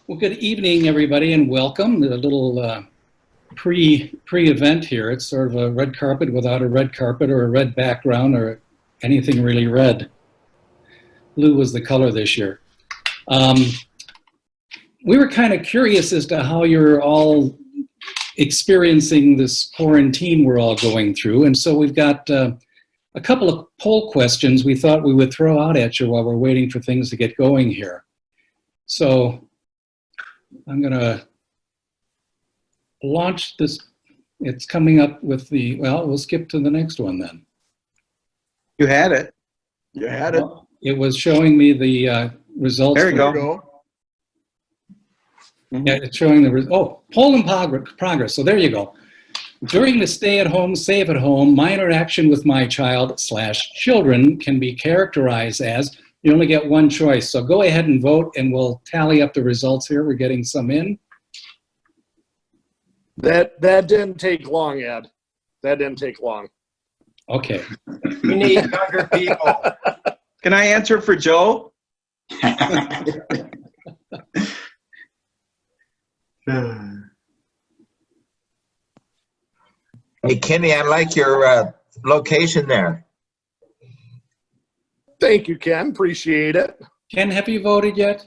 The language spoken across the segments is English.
Well, good evening, everybody, and welcome. A little pre-event here. It's sort of a red carpet without a red carpet or a red background or anything really red. Blue was the color this year. We were kind of curious as to how you're all experiencing this quarantine we're all going through, and so we've got a couple of poll questions we thought we would throw out at you while we're waiting for things to get going here. So I'm going to launch this. It's coming up with the, well, we'll skip to the next one then. You had it. You had it. Well, it was showing me the results. There you go. Yeah, it's showing the poll in progress. So there you go. During the stay-at-home, save-at-home, my interaction with my child/children can be characterized as, you only get one choice. So go ahead and vote, and we'll tally up the results here. We're getting some in. That didn't take long, Ed. That didn't take long. Okay. We need younger people. Can I answer for Joe? Hey, Kenny, I like your location there. Thank you, Ken. Appreciate it. Ken, have you voted yet?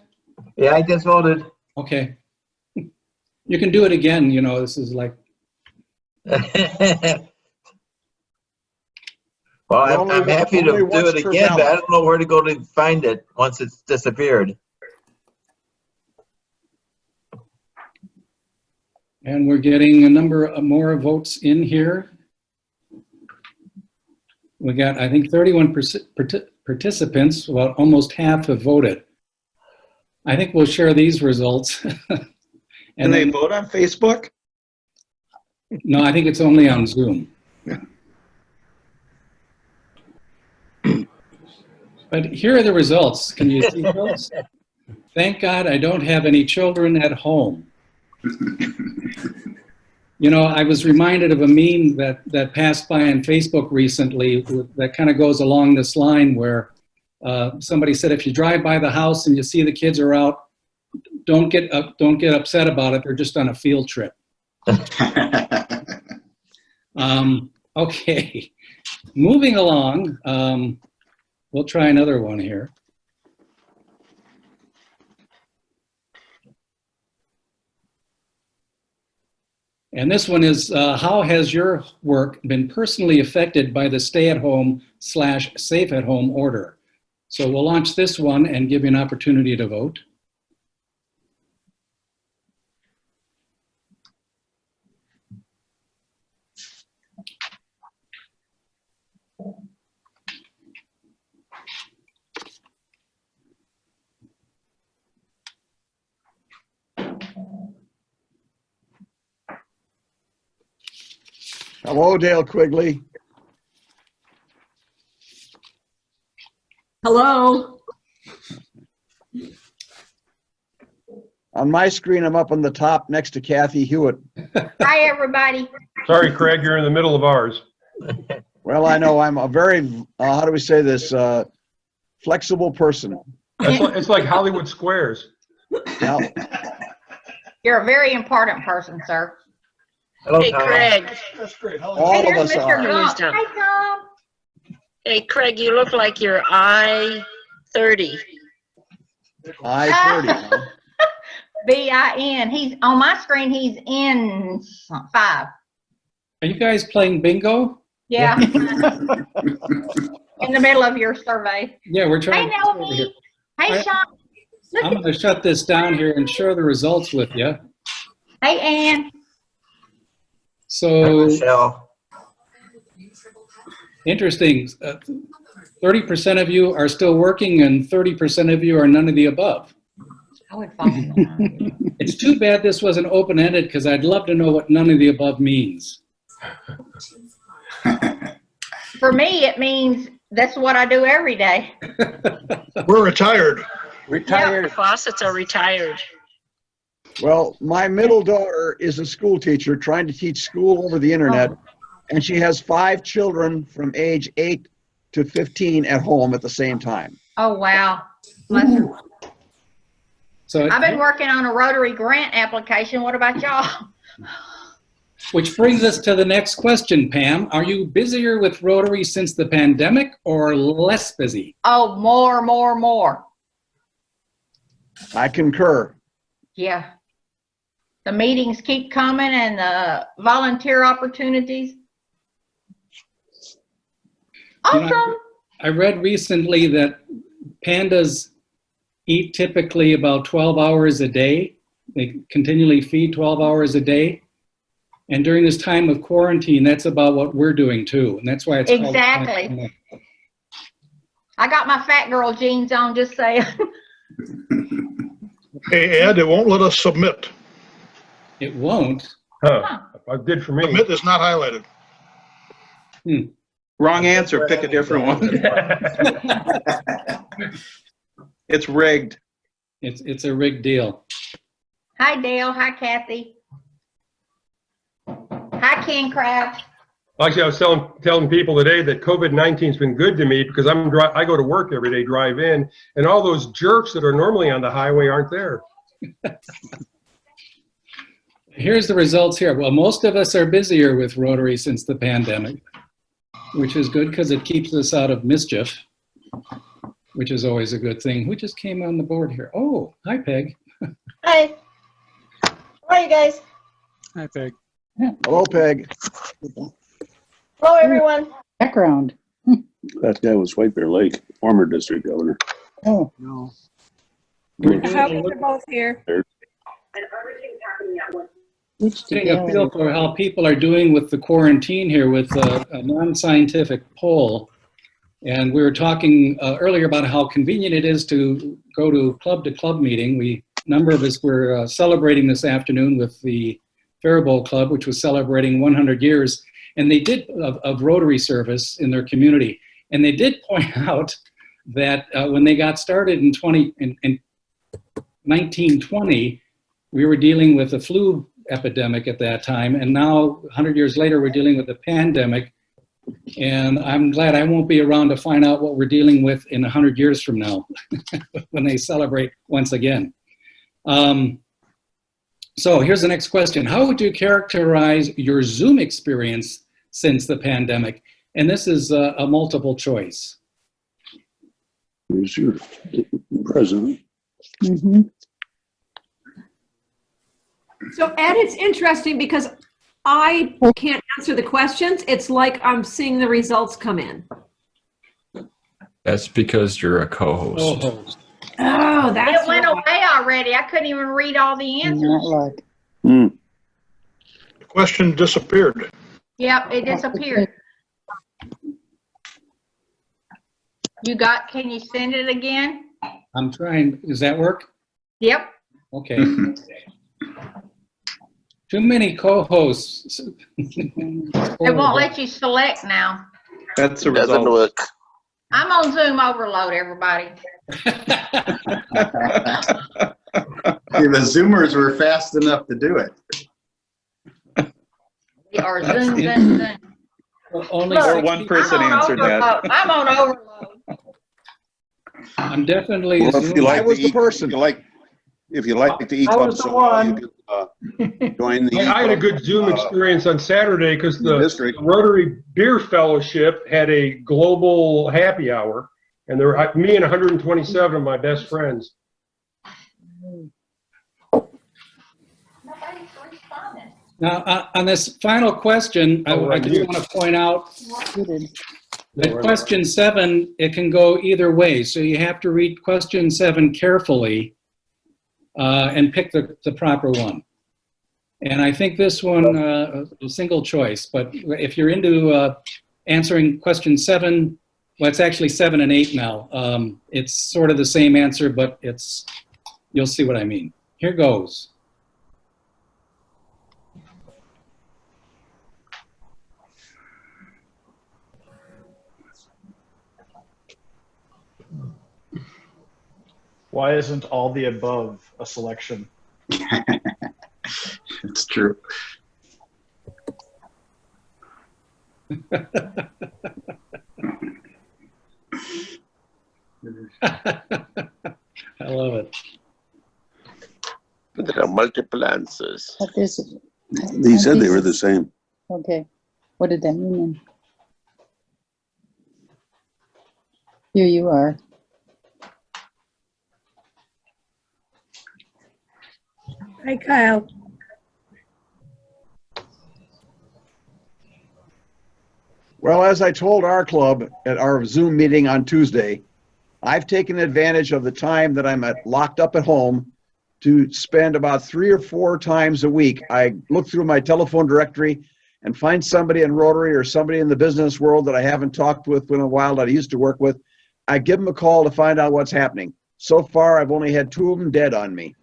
Yeah, I just voted. Okay. You can do it again. You know, this is like. Well, I'm happy to do it again, but I don't know where to go to find it once it's disappeared. And we're getting a number of more votes in here. We got, I think, 31 participants. Well, almost half have voted. I think we'll share these results. And they vote on Facebook? No, I think it's only on Zoom. But here are the results. Can you see those? Thank God I don't have any children at home. You know, I was reminded of a meme that passed by on Facebook recently that kind of goes along this line where somebody said, if you drive by the house and you see the kids are out, don't get upset about it. They're just on a field trip. Okay, moving along. We'll try another one here. And this one is, how has your work been personally affected by the stay-at-home/safe-at-home order? So we'll launch this one and give you an opportunity to vote. Hello, Dale Quigley. Hello. On my screen, I'm up on the top next to Kathy Hewitt. Hi, everybody. Sorry, Craig, you're in the middle of ours. Well, I know I'm a very, how do we say this, flexible person. It's like Hollywood Squares. Now, You're a very important person, sir. Hello, Hey, Tom. Craig. all of There's us Mr. are. Tom. Hi, Tom. Hey, Craig, you look like you're I-30. I-30. Huh? B-I-N. He's on my screen. He's in 5. Are you guys playing bingo? Yeah. In the middle of your survey. Yeah, we're trying. Hey, Melvie. Hey, Sean. I'm going to shut this down here and share the results with you. Hey, Ann. So Michelle. interesting. 30% of you are still working, and 30% of you are none of the above. I would follow that. It's too bad this wasn't open-ended, because I'd love to know what none of the above means. For me, it means that's what I do every day. We're retired. Retired. Faucets are retired. Well, my middle daughter is a school teacher trying to teach school over the internet, and she has 5 children from age 8 to 15 at home at the same time. Oh, wow. Bless her. So, I've been working on a Rotary grant application. What about y'all? which brings us to the next question, Pam. Are you busier with Rotary since the pandemic or less busy? Oh, more. I concur. Yeah. The meetings keep coming and the volunteer opportunities. You know, Awesome. I read recently that pandas eat typically about 12 hours a day. They continually feed 12 hours a day. And during this time of quarantine, that's about what we're doing too. And that's why it's called Exactly. I got my fat girl jeans on, just saying. Hey, Ed, it won't let us submit. It won't. Huh, it did for me. Submit is not highlighted. Wrong answer. Pick a different one. It's rigged. It's a rigged deal. Hi, Dale. Hi, Kathy. Hi, Ken Crab. Actually, I was telling people today that COVID-19's been good to me because I go to work every day, drive in, and all those jerks that are normally on the highway aren't there. Here's the results here. Well, most of us are busier with Rotary since the pandemic, which is good because it keeps us out of mischief, which is always a good thing. Who just came on the board here? Oh, hi, Peg. Hi. How are you guys? Hi, Peg. Hello, Peg. Hello, everyone. Background. That guy was White Bear Lake, former district governor. Oh. No. How are both here? Getting a feel for how people are doing with the quarantine here with a non-scientific poll. And we were talking earlier about how convenient it is to go to club meeting. A number of us were celebrating this afternoon with the Faribault Club, which was celebrating 100 years. And they did of Rotary service in their community. And they did point out that when they got started in 1920, we were dealing with a flu epidemic at that time. And now, 100 years later, we're dealing with a pandemic. And I'm glad I won't be around to find out what we're dealing with in 100 years from now when they celebrate once again. So here's the next question. How would you characterize your Zoom experience since the pandemic? And this is a multiple choice. Who's your president? Mm-hmm. So, Ed, it's interesting because I can't answer the questions. It's like I'm seeing the results come in. That's because you're a co-host. Co-host. Oh, that's It went why. away already. I couldn't even read all the answers. Not like. The question disappeared. Yep, it disappeared. Can you send it again? I'm trying. Does that work? Yep. Okay. Too many co-hosts. It won't let you select now. That's the Doesn't result. look. I'm on Zoom overload, everybody. The Zoomers were fast enough to do it. We are Zoom. Only Or one person answered that. I'm on overload. I'm definitely Well, if you like I was to the eat, person. if you like to eat I was club the one. you can join the. I had a good Zoom experience on Saturday because the district. Rotary Beer Fellowship had a global happy hour, and there were me and 127 of my best friends. Nobody's responding. Now, on this final question, I just want to point out that question 7, it can go either way. So you have to read question 7 carefully and pick the proper one. And I think this one, a single choice, but if you're into answering question 7, well, it's actually 7 and 8 now. It's sort of the same answer, but you'll see what I mean. Here goes. Why isn't all the above a selection? It's true. I love it. there are multiple answers. But there's, He said they were the same. okay. What did that mean? Here you are. Hi, Kyle. Well, as I told our club at our Zoom meeting on Tuesday, I've taken advantage of the time that I'm locked up at home to spend about 3 or 4 times a week. I look through my telephone directory and find somebody in Rotary or somebody in the business world that I haven't talked with in a while that I used to work with. I give them a call to find out what's happening. So far, I've only had 2 of them dead on me.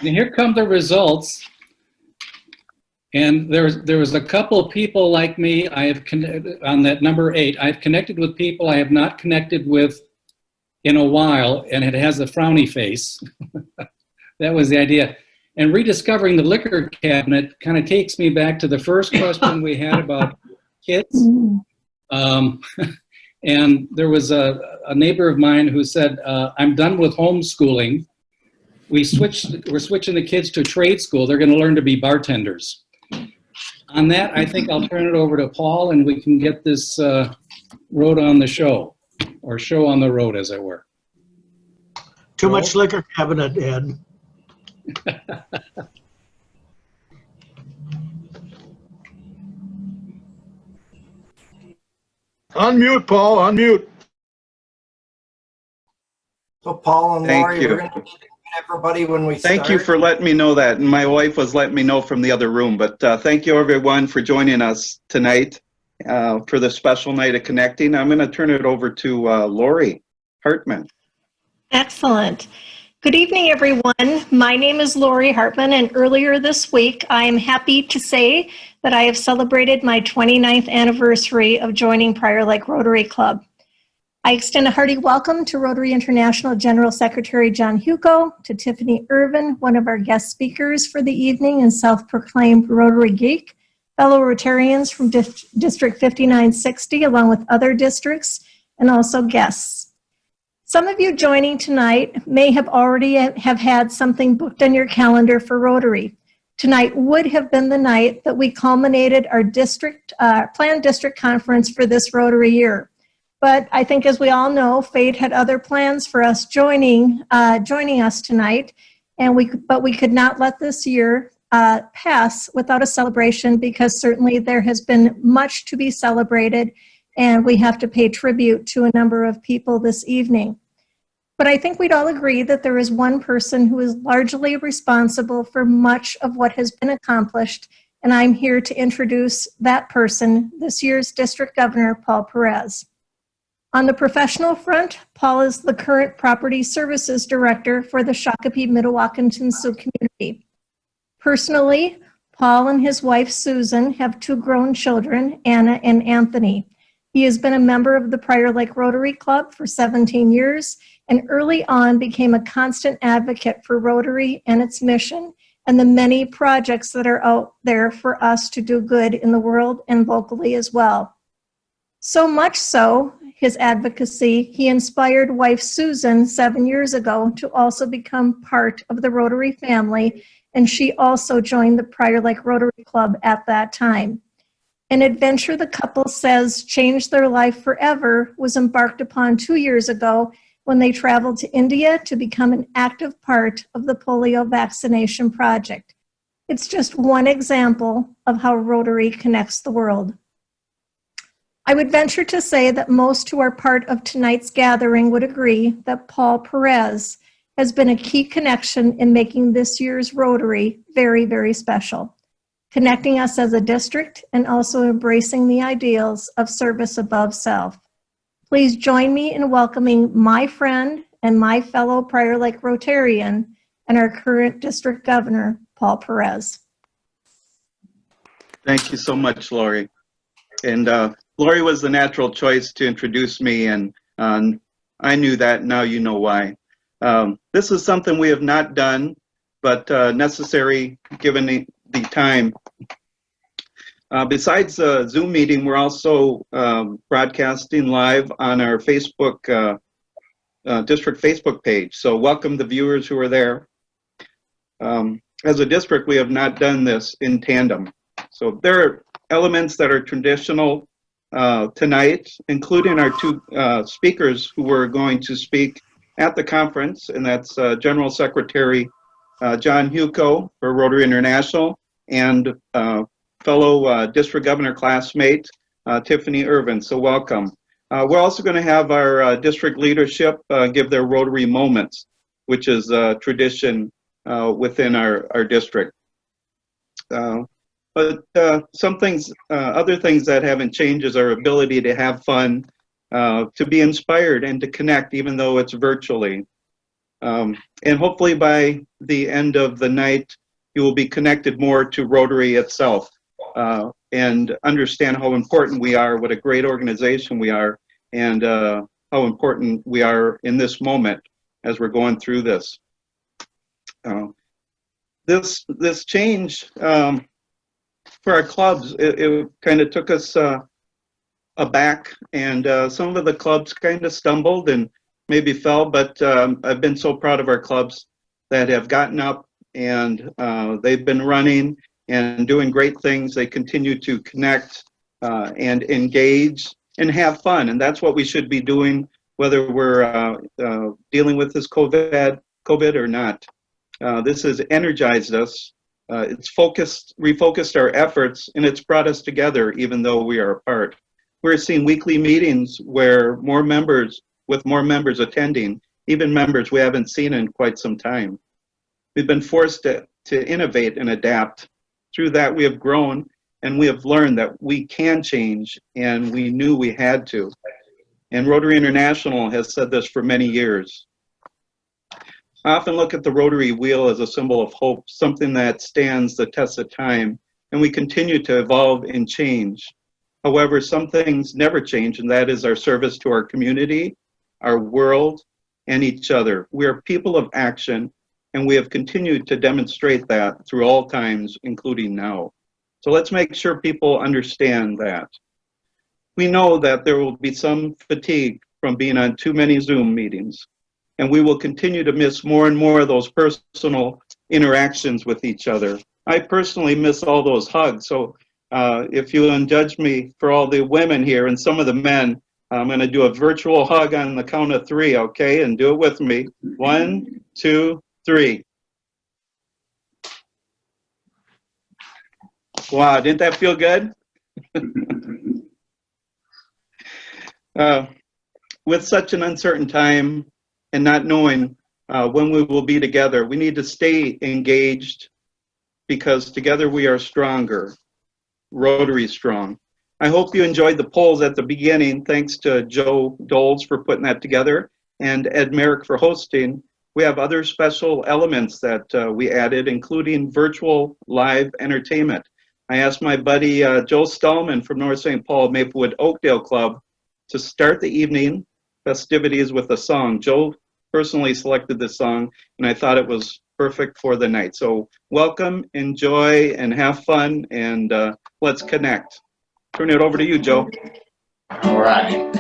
And here come the results. And there was a couple of people like me. I have on that number 8. I've connected with people I have not connected with in a while, and it has a frowny face. That was the idea. And rediscovering the liquor cabinet kind of takes me back to the first question we had about kids. And there was a neighbor of mine who said, I'm done with homeschooling. We're switching the kids to trade school. They're going to learn to be bartenders. On that, I think I'll turn it over to Paul, and we can get this road on the show, or show on the road, as it were. Too much liquor cabinet, Ed. Unmute, Paul, unmute. So Paul and Thank Lori, you. we're going to everybody when we Thank start. you for letting me know that. And my wife was letting me know from the other room. But thank you, everyone, for joining us tonight for the special night of connecting. I'm going to turn it over to Lori Hartman. Excellent. Good evening, everyone. My name is Lori Hartman, and earlier this week, I am happy to say that I have celebrated my 29th anniversary of joining Prior Lake Rotary Club. I extend a hearty welcome to Rotary International General Secretary John Hewko, to Tiffany Ervin, one of our guest speakers for the evening and self-proclaimed Rotary Geek, fellow Rotarians from District 5960, along with other districts, and also guests. Some of you joining tonight may have already have had something booked on your calendar for Rotary. Tonight would have been the night that we culminated our planned district conference for this Rotary year. But I think, as we all know, fate had other plans for us joining us tonight, but we could not let this year pass without a celebration, because certainly there has been much to be celebrated, and we have to pay tribute to a number of people this evening. But I think we'd all agree that there is one person who is largely responsible for much of what has been accomplished, and I'm here to introduce that person, this year's District Governor, Paul Perez. On the professional front, Paul is the current Property Services Director for the Shakopee Mdewakanton Sioux community. Personally, Paul and his wife Susan have 2 grown children, Anna and Anthony. He has been a member of the Prior Lake Rotary Club for 17 years, and early on became a constant advocate for Rotary and its mission, and the many projects that are out there for us to do good in the world and locally as well. So much so, his advocacy, he inspired wife Susan 7 years ago to also become part of the Rotary family, and she also joined the Prior Lake Rotary Club at that time. An adventure the couple says changed their life forever was embarked upon 2 years ago when they traveled to India to become an active part of the polio vaccination project. It's just one example of how Rotary connects the world. I would venture to say that most who are part of tonight's gathering would agree that Paul Perez has been a key connection in making this year's Rotary very, very special, connecting us as a district and also embracing the ideals of service above self. Please join me in welcoming my friend and my fellow Prior Lake Rotarian and our current district governor, Paul Perez. Thank you so much, Lori. And Lori was the natural choice to introduce me, and I knew that. Now you know why. This is something we have not done, but necessary given the time. Besides the Zoom meeting, we're also broadcasting live on our Facebook district Facebook page. So welcome the viewers who are there. As a district, we have not done this in tandem. So there are elements that are traditional tonight, including our two speakers who were going to speak at the conference, and that's General Secretary John Hewko for Rotary International and fellow district governor classmate Tiffany Ervin. So welcome. We're also going to have our district leadership give their Rotary moments, which is a tradition within our district. But some things, other things that haven't changed is our ability to have fun, to be inspired, and to connect, even though it's virtually. And hopefully by the end of the night, you will be connected more to Rotary itself and understand how important we are, what a great organization we are, and how important we are in this moment as we're going through this. This change for our clubs, it kind of took us aback, and some of the clubs kind of stumbled and maybe fell, but I've been so proud of our clubs that have gotten up and they've been running and doing great things. They continue to connect and engage and have fun, and that's what we should be doing, whether we're dealing with this COVID or not. This has energized us. It's refocused our efforts, and it's brought us together even though we are apart. We're seeing weekly meetings where with more members attending, even members we haven't seen in quite some time. We've been forced to innovate and adapt. Through that, we have grown, and we have learned that we can change, and we knew we had to. And Rotary International has said this for many years. I often look at the Rotary wheel as a symbol of hope, something that stands the test of time, and we continue to evolve and change. However, some things never change, and that is our service to our community, our world, and each other. We are people of action, and we have continued to demonstrate that through all times, including now. So let's make sure people understand that. We know that there will be some fatigue from being on too many Zoom meetings, and we will continue to miss more and more of those personal interactions with each other. I personally miss all those hugs, so if you'll judge me for all the women here and some of the men, I'm going to do a virtual hug on the count of 3, okay? And do it with me. 1, 2, 3. Wow, didn't that feel good? With such an uncertain time and not knowing when we will be together, we need to stay engaged because together we are stronger. Rotary strong. I hope you enjoyed the polls at the beginning. Thanks to Joe Doles for putting that together and Ed Merrick for hosting. We have other special elements that we added, including virtual live entertainment. I asked my buddy Joe Stallman from North St. Paul Maplewood Oakdale Club to start the evening festivities with a song. Joe personally selected this song, and I thought it was perfect for the night. So welcome, enjoy, and have fun, and let's connect. Turn it over to you, Joe. All right.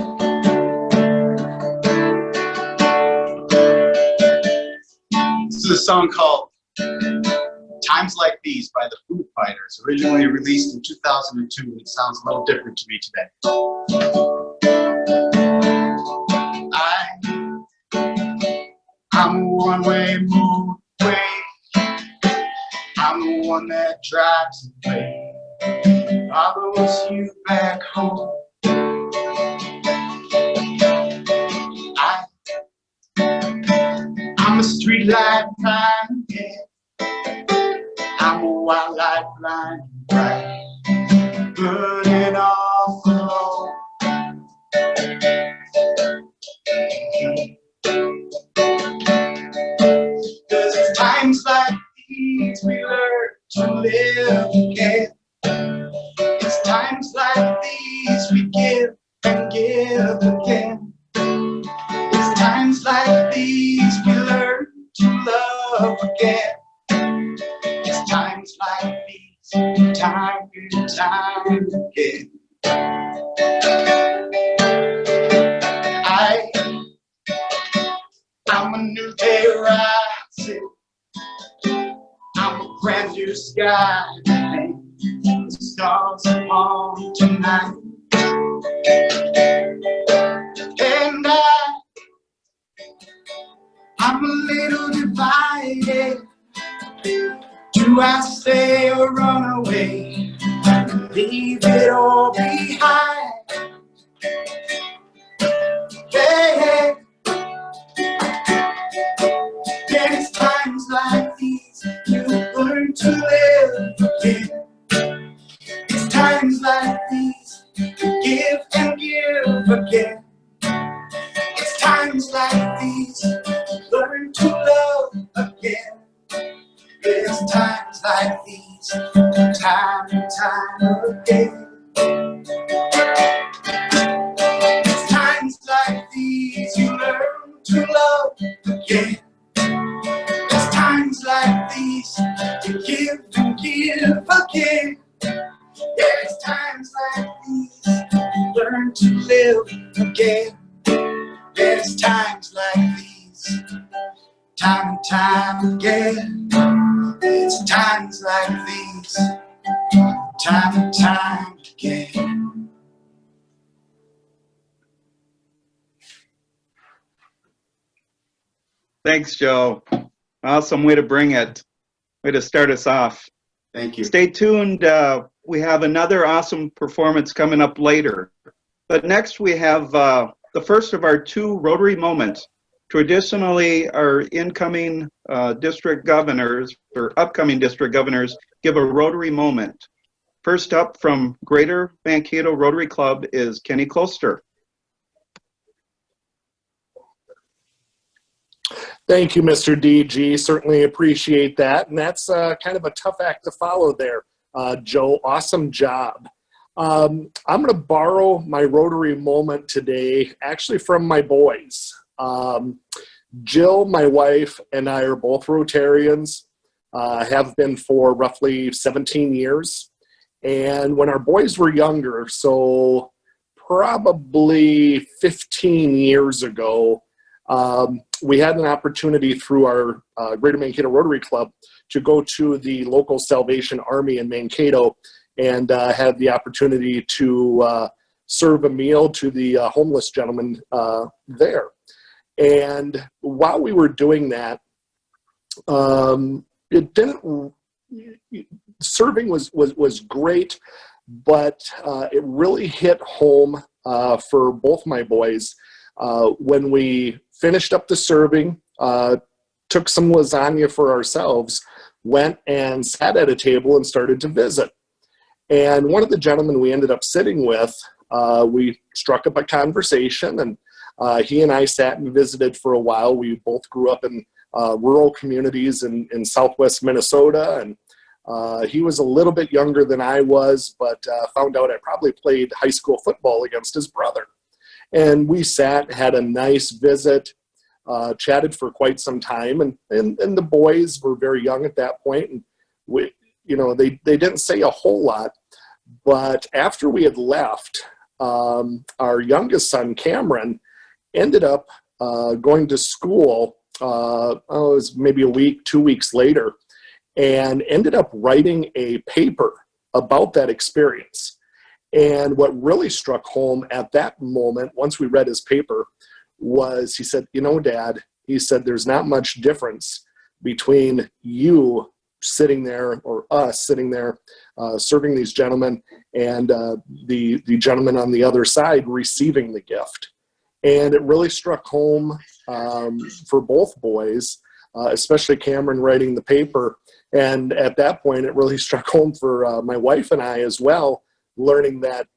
This is a song called Times Like These by the Foo Fighters, originally released in 2002, and it sounds a little different to me today. I'm a one-way motorway. I'm the one that drives away. Follows you back home. I'm a street light blind, yeah. I'm a wild light blind, right? Burning off alone. There's times like these we learn to live again. It's times like these we give and give again. It's times like these we learn to love again. It's times like these, time and time again. where I sit. I'm a brand new sky, and the stars are on tonight. And I'm a little divided. Do I stay or run away? Leave it all behind. Hey, yeah, it's times like these you learn to live again. It's times like these you give and give again. It's times like these you learn to love again. It's times like these, time and time again. It's times like these you learn to love again. It's times like these you give and give again. Yeah, it's times like these you learn to live again. Yeah, it's times like these, time and time again. It's times like these, time and time again. Thanks, Joe. Awesome way to bring it. Way to start us off. Thank you. Stay tuned. We have another awesome performance coming up later. But next we have the first of our 2 Rotary moments. Traditionally, our incoming district governors or upcoming district governors give a Rotary moment. First up from Greater Mankato Rotary Club is Kenny Kloster. Thank you, Mr. DG. Certainly appreciate that. And that's kind of a tough act to follow there, Joe. Awesome job. I'm going to borrow my Rotary moment today, actually from my boys. Jill, my wife, and I are both Rotarians, have been for roughly 17 years. And when our boys were younger, so probably 15 years ago, we had an opportunity through our Greater Mankato Rotary Club to go to the local Salvation Army in Mankato and had the opportunity to serve a meal to the homeless gentleman there. And while we were doing that, serving was great, but it really hit home for both my boys when we finished up the serving, took some lasagna for ourselves, went and sat at a table and started to visit. And one of the gentlemen we ended up sitting with, we struck up a conversation, and he and I sat and visited for a while. We both grew up in rural communities in southwest Minnesota, and he was a little bit younger than I was, but found out I probably played high school football against his brother. And we sat, had a nice visit, chatted for quite some time, and the boys were very young at that point, and they didn't say a whole lot. But after we had left, our youngest son, Cameron, ended up going to school, it was maybe a week, 2 weeks later, and ended up writing a paper about that experience. And what really struck home at that moment, once we read his paper, was he said, Dad, he said, there's not much difference between you sitting there or us sitting there serving these gentlemen and the gentleman on the other side receiving the gift. And it really struck home for both boys, especially Cameron writing the paper. And at that point, it really struck home for my wife and I as well, learning that,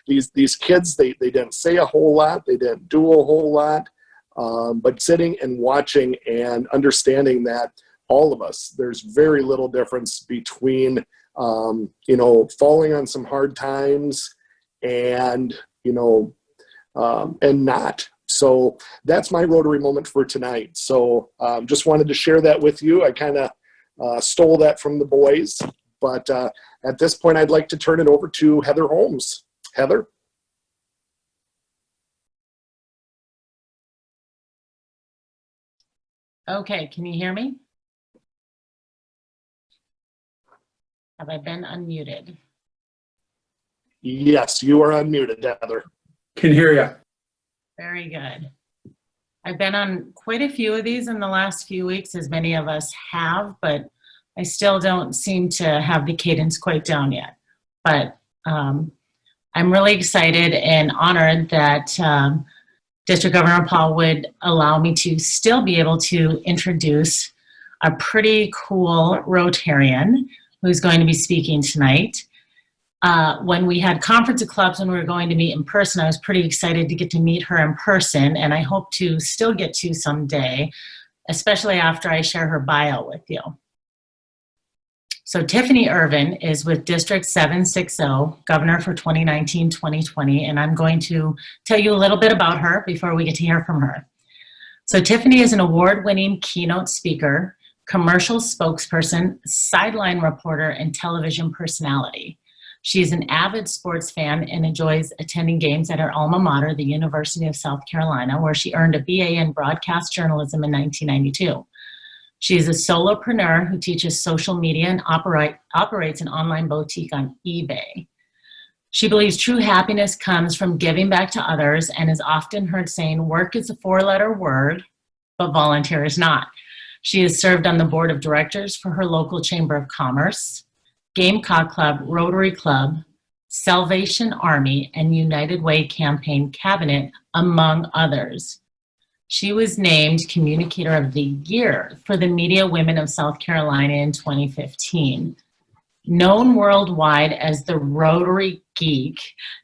these kids, they didn't say a whole lot, they didn't do a whole lot, but sitting and watching and understanding that all of us, there's very little difference between, falling on some hard times and, and not. So that's my Rotary moment for tonight. So just wanted to share that with you. I kind of stole that from the boys. But at this point, I'd like to turn it over to Heather Holmes. Heather? Okay, can you hear me? Have I been unmuted? Yes, you are unmuted, Heather. Can hear you. Very good. I've been on quite a few of these in the last few weeks, as many of us have, but I still don't seem to have the cadence quite down yet. But I'm really excited and honored that District Governor Paul would allow me to still be able to introduce a pretty cool Rotarian who's going to be speaking tonight. When we had Conference of Clubs, when we were going to meet in person, I was pretty excited to get to meet her in person, and I hope to still get to someday, especially after I share her bio with you. So Tiffany Ervin is with District 760, Governor for 2019-2020, and I'm going to tell you a little bit about her before we get to hear from her. So Tiffany is an award-winning keynote speaker, commercial spokesperson, sideline reporter, and television personality. She's an avid sports fan and enjoys attending games at her alma mater, the University of South Carolina, where she earned a BA in broadcast journalism in 1992. She is a solopreneur who teaches social media and operates an online boutique on eBay. She believes true happiness comes from giving back to others and is often heard saying, work is a four-letter word, but volunteer is not. She has served on the board of directors for her local Chamber of Commerce, Gamecock Club, Rotary Club, Salvation Army, and United Way Campaign Cabinet, among others. She was named Communicator of the Year for the Media Women of South Carolina in 2015. Known worldwide as the Rotary Geek,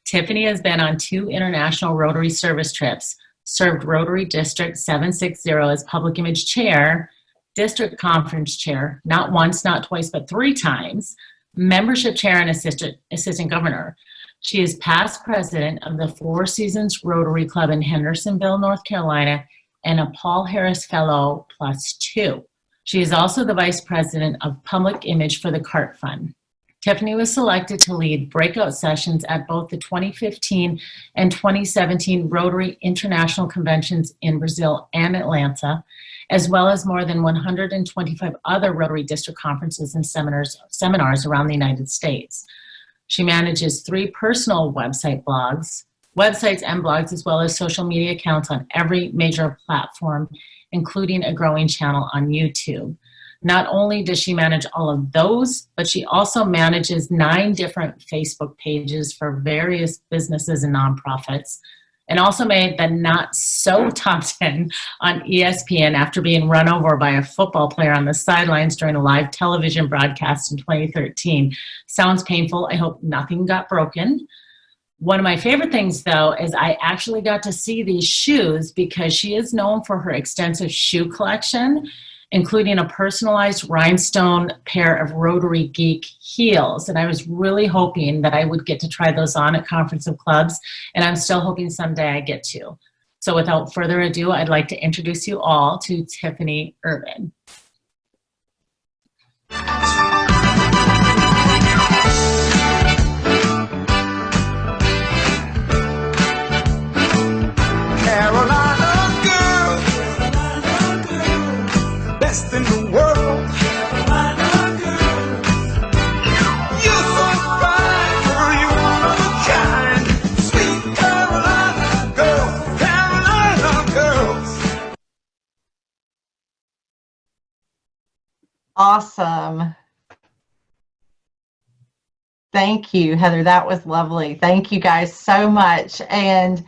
Tiffany has been on 2 international Rotary service trips, served Rotary District 760 as Public Image Chair, District Conference Chair, not once, not twice, but 3 times, Membership Chair and Assistant Governor. She is past president of the Four Seasons Rotary Club in Hendersonville, North Carolina, and a Paul Harris Fellow +2. She is also the vice president of public image for the CART Fund. Tiffany was selected to lead breakout sessions at both the 2015 and 2017 Rotary International Conventions in Brazil and Atlanta, as well as more than 125 other Rotary District conferences and seminars around the United States. She manages 3 personal websites and blogs, as well as social media accounts on every major platform, including a growing channel on YouTube. Not only does she manage all of those, but she also manages 9 different Facebook pages for various businesses and nonprofits, and also made the not so top 10 on ESPN after being run over by a football player on the sidelines during a live television broadcast in 2013. Sounds painful. I hope nothing got broken. One of my favorite things, though, is I actually got to see these shoes because she is known for her extensive shoe collection, including a personalized rhinestone pair of Rotary Geek heels. And I was really hoping that I would get to try those on at Conference of Clubs, and I'm still hoping someday I get to. So without further ado, I'd like to introduce you all to Tiffany Ervin. Carolina girl, best in the world. Carolina girl, you're so fine, girl, you're one of a kind. Sweet Carolina girl, Carolina girls. Awesome. Thank you, Heather. That was lovely. Thank you guys so much. And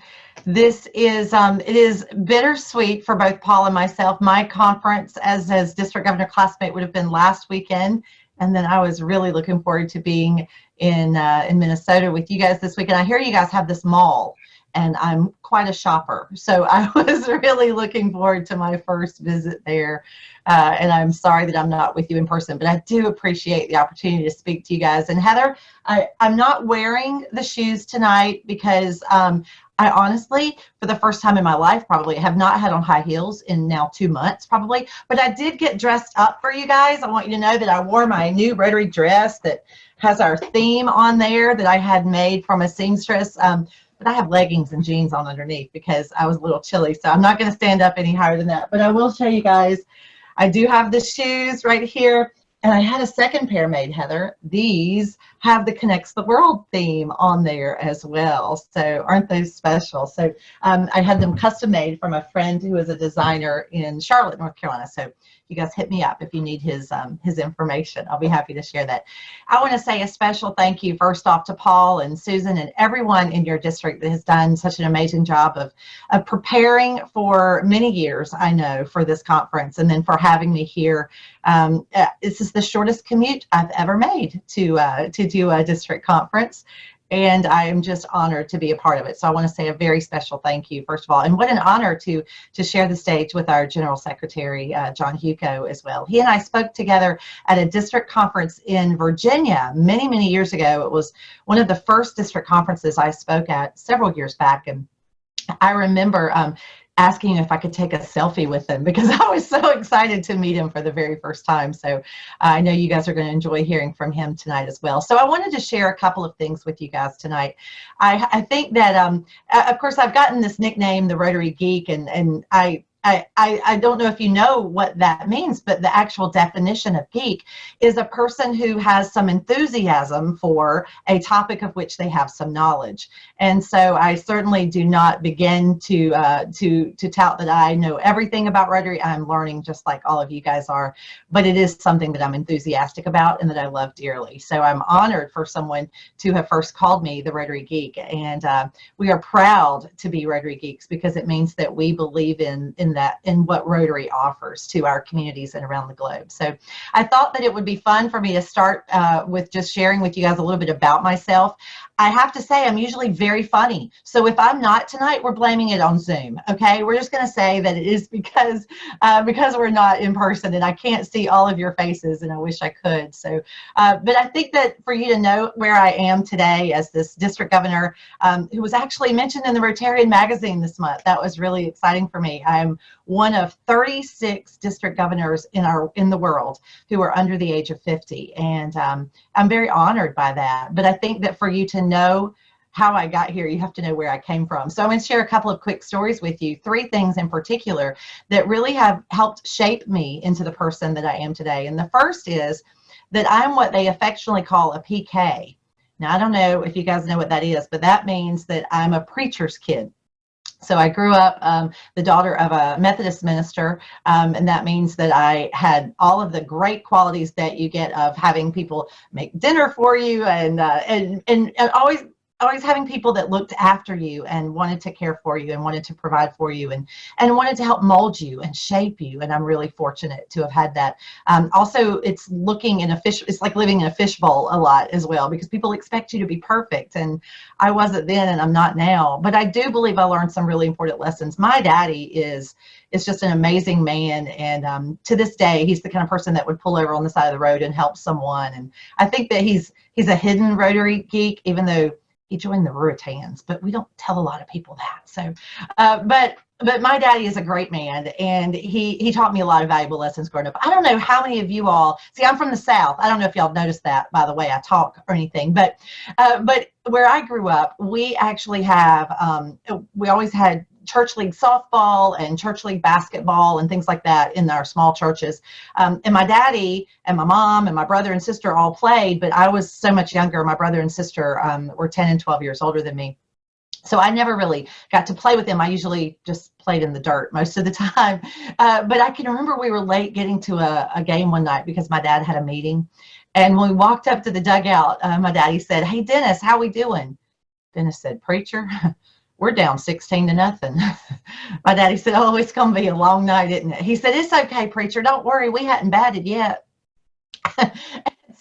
this is, it is bittersweet for both Paul and myself. My conference as district governor classmate would have been last weekend. And then I was really looking forward to being in Minnesota with you guys this weekend. I hear you guys have this mall, and I'm quite a shopper. So I was really looking forward to my first visit there. And I'm sorry that I'm not with you in person, but I do appreciate the opportunity to speak to you guys. And Heather, I'm not wearing the shoes tonight because I honestly, for the first time in my life, probably have not had on high heels in now 2 months, probably. But I did get dressed up for you guys. I want you to know that I wore my new Rotary dress that has our theme on there that I had made from a seamstress. but I have leggings and jeans on underneath because I was a little chilly. So I'm not going to stand up any higher than that. But I will show you guys, I do have the shoes right here. And I had a second pair made, Heather. These have the Connects the World theme on there as well. So aren't those special? So I had them custom made from a friend who is a designer in Charlotte, North Carolina. So you guys hit me up if you need his information. I'll be happy to share that. I want to say a special thank you first off to Paul and Susan and everyone in your district that has done such an amazing job of preparing for many years, I know, for this conference, and then for having me here. This is the shortest commute I've ever made to do a district conference. And I am just honored to be a part of it. So I want to say a very special thank you, first of all. And what an honor to share the stage with our General Secretary, John Hewko, as well. He and I spoke together at a district conference in Virginia many, many years ago. It was one of the first district conferences I spoke at several years back. And I remember asking if I could take a selfie with him because I was so excited to meet him for the very first time. So I know you guys are going to enjoy hearing from him tonight as well. So I wanted to share a couple of things with you guys tonight. I think that, of course, I've gotten this nickname, the Rotary Geek, and I don't know if you know what that means, but the actual definition of geek is a person who has some enthusiasm for a topic of which they have some knowledge. And so I certainly do not begin to tout that I know everything about Rotary. I'm learning just like all of you guys are, but it is something that I'm enthusiastic about and that I love dearly. So I'm honored for someone to have first called me the Rotary Geek, and we are proud to be Rotary Geeks because it means that we believe in what Rotary offers to our communities and around the globe. So I thought that it would be fun for me to start with just sharing with you guys a little bit about myself. I have to say I'm usually very funny. So if I'm not tonight, we're blaming it on Zoom. Okay, we're just going to say that it is because we're not in person and I can't see all of your faces, and I wish I could. So, but I think that for you to know where I am today as this district governor, who was actually mentioned in the Rotarian magazine this month, that was really exciting for me. I'm one of 36 district governors in the world who are under the age of 50, and I'm very honored by that. But I think that for you to know how I got here, you have to know where I came from. So I'm going to share a couple of quick stories with you, 3 things in particular that really have helped shape me into the person that I am today. And the first is that I'm what they affectionately call a PK. Now, I don't know if you guys know what that is, but that means that I'm a preacher's kid. So I grew up the daughter of a Methodist minister, and that means that I had all of the great qualities that you get of having people make dinner for you and always having people that looked after you and wanted to care for you and wanted to provide for you and wanted to help mold you and shape you. And I'm really fortunate to have had that. Also, it's like living in a fishbowl a lot as well, because people expect you to be perfect. And I wasn't then and I'm not now. But I do believe I learned some really important lessons. My daddy is just an amazing man. And to this day, he's the kind of person that would pull over on the side of the road and help someone. And I think that he's a hidden Rotary geek, even though he joined the Ruritans, but we don't tell a lot of people that. So, but my daddy is a great man, and he taught me a lot of valuable lessons growing up. I don't know how many of you all, see, I'm from the South. I don't know if y'all noticed that by the way I talk or anything, but where I grew up, we actually we always had church league softball and church league basketball and things like that in our small churches. And my daddy and my mom and my brother and sister all played, but I was so much younger. My brother and sister were 10 and 12 years older than me. So I never really got to play with them. I usually just played in the dirt most of the time. But I can remember we were late getting to a game one night because my dad had a meeting. And when we walked up to the dugout, my daddy said, "Hey, Dennis, how we doing?" Dennis said, "Preacher, we're down 16-0. My daddy said, "Oh, it's going to be a long night, isn't it?" He said, "It's okay, preacher. Don't worry. We hadn't batted yet."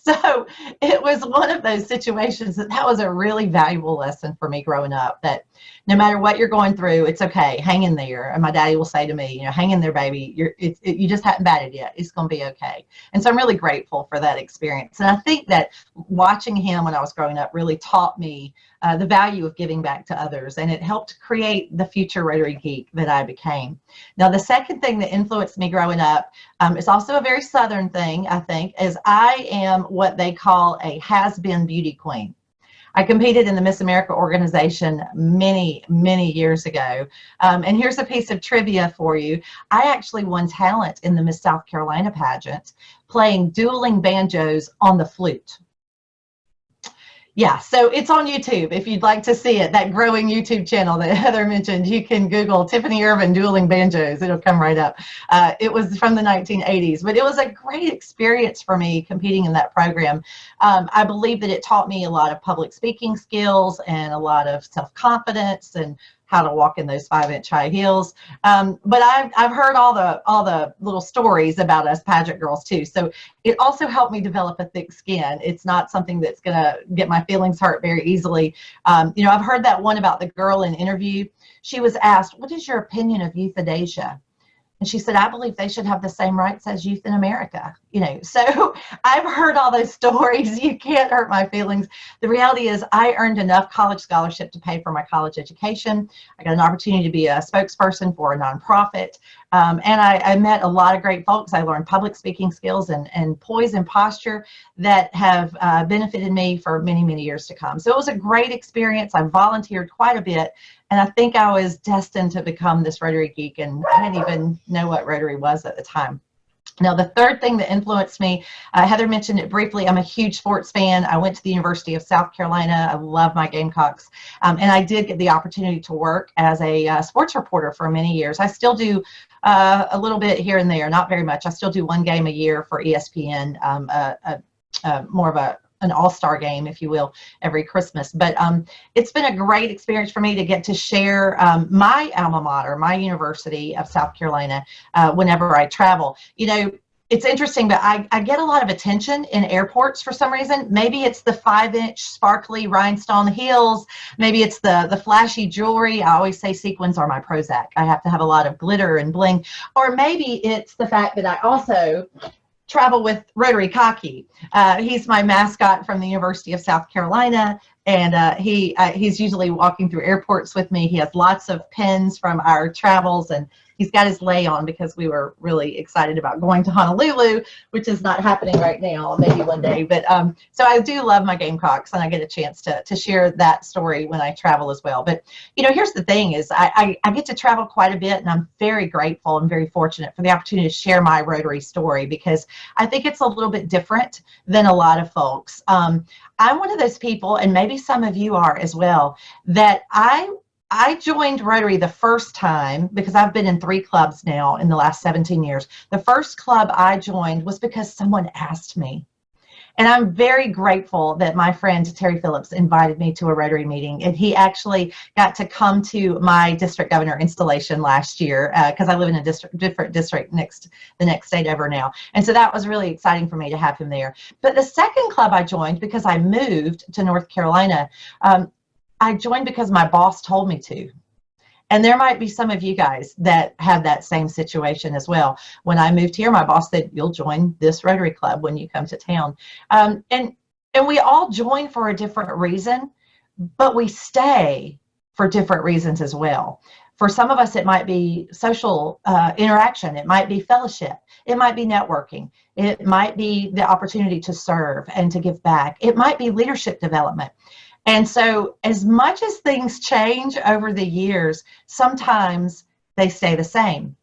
So it was one of those situations that was a really valuable lesson for me growing up, that no matter what you're going through, it's okay. Hang in there. And my daddy will say to me, hang in there, baby. You just haven't batted yet. It's going to be okay. And so I'm really grateful for that experience. And I think that watching him when I was growing up really taught me the value of giving back to others, and it helped create the future Rotary geek that I became. Now, the second thing that influenced me growing up is also a very Southern thing, I think, is I am what they call a has-been beauty queen. I competed in the Miss America organization many, many years ago. And here's a piece of trivia for you. I actually won talent in the Miss South Carolina pageant playing dueling banjos on the flute. Yeah, so it's on YouTube if you'd like to see it, that growing YouTube channel that Heather mentioned. You can Google Tiffany Ervin dueling banjos. It'll come right up. It was from the 1980s, but it was a great experience for me competing in that program. I believe that it taught me a lot of public speaking skills and a lot of self-confidence and how to walk in those 5-inch high heels. But I've heard all the little stories about us pageant girls too. So it also helped me develop a thick skin. It's not something that's gonna get my feelings hurt very easily. You know, I've heard that one about the girl in Interview. She was asked, what is your opinion of euthanasia? And she said, I believe they should have the same rights as youth in America. You know, so I've heard all those stories. You can't hurt my feelings. The reality is I earned enough college scholarship to pay for my college education. I got an opportunity to be a spokesperson for a nonprofit. And I met a lot of great folks. I learned public speaking skills and poise and posture that have benefited me for many, many years to come. So it was a great experience. I volunteered quite a bit. And I think I was destined to become this Rotary geek, and I didn't even know what Rotary was at the time. Now, the third thing that influenced me, Heather mentioned it briefly, I'm a huge sports fan. I went to the University of South Carolina. I love my Gamecocks. And I did get the opportunity to work as a sports reporter for many years. I still do a little bit here and there, not very much. I still do one game a year for ESPN, more of an all-star game, if you will, every Christmas. But it's been a great experience for me to get to share my alma mater, my University of South Carolina, whenever I travel. You know, it's interesting, but I get a lot of attention in airports for some reason. Maybe it's the 5-inch sparkly rhinestone heels. Maybe it's the flashy jewelry. I always say sequins are my Prozac. I have to have a lot of glitter and bling. Or maybe it's the fact that I also travel with Rotary Cocky. He's my mascot from the University of South Carolina, and he's usually walking through airports with me. He has lots of pins from our travels, and he's got his lei on because we were really excited about going to Honolulu, which is not happening right now, maybe one day. But so I do love my Gamecocks, and I get a chance to share that story when I travel as well. But, you know, here's the thing is I get to travel quite a bit, and I'm very grateful and very fortunate for the opportunity to share my Rotary story, because I think it's a little bit different than a lot of folks. I'm one of those people, and maybe some of you are as well, that I joined Rotary the first time because I've been in 3 clubs now in the last 17 years. The first club I joined was because someone asked me. And I'm very grateful that my friend Terry Phillips invited me to a Rotary meeting. And he actually got to come to my district governor installation last year because I live in a different district the next state over now. And so that was really exciting for me to have him there. But the second club I joined, because I moved to North Carolina, I joined because my boss told me to. And there might be some of you guys that have that same situation as well. When I moved here, my boss said, you'll join this Rotary Club when you come to town. And we all join for a different reason, but we stay for different reasons as well. For some of us, it might be social interaction. It might be fellowship. It might be networking. It might be the opportunity to serve and to give back. It might be leadership development. And so as much as things change over the years, sometimes they stay the same.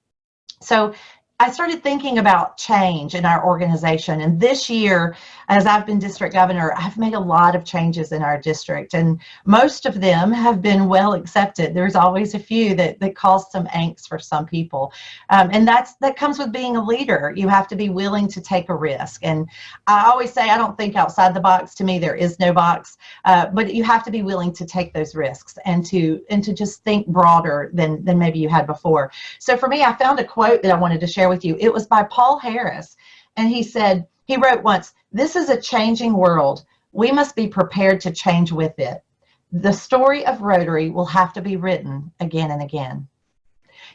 So I started thinking about change in our organization. And this year, as I've been district governor, I've made a lot of changes in our district, and most of them have been well accepted. There's always a few that cause some angst for some people. And that comes with being a leader. You have to be willing to take a risk. And I always say, I don't think outside the box. To me, there is no box, but you have to be willing to take those risks and to just think broader than maybe you had before. So for me, I found a quote that I wanted to share with you. It was by Paul Harris, and he wrote once, "This is a changing world. We must be prepared to change with it. The story of Rotary will have to be written again and again."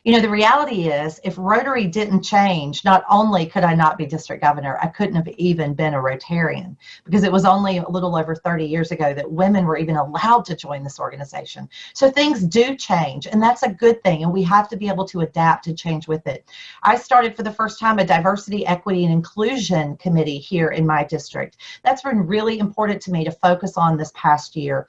You know, the reality is, if Rotary didn't change, not only could I not be district governor, I couldn't have even been a Rotarian, because it was only a little over 30 years ago that women were even allowed to join this organization. So things do change, and that's a good thing, and we have to be able to adapt and change with it. I started for the first time a diversity, equity, and inclusion committee here in my district. That's been really important to me to focus on this past year.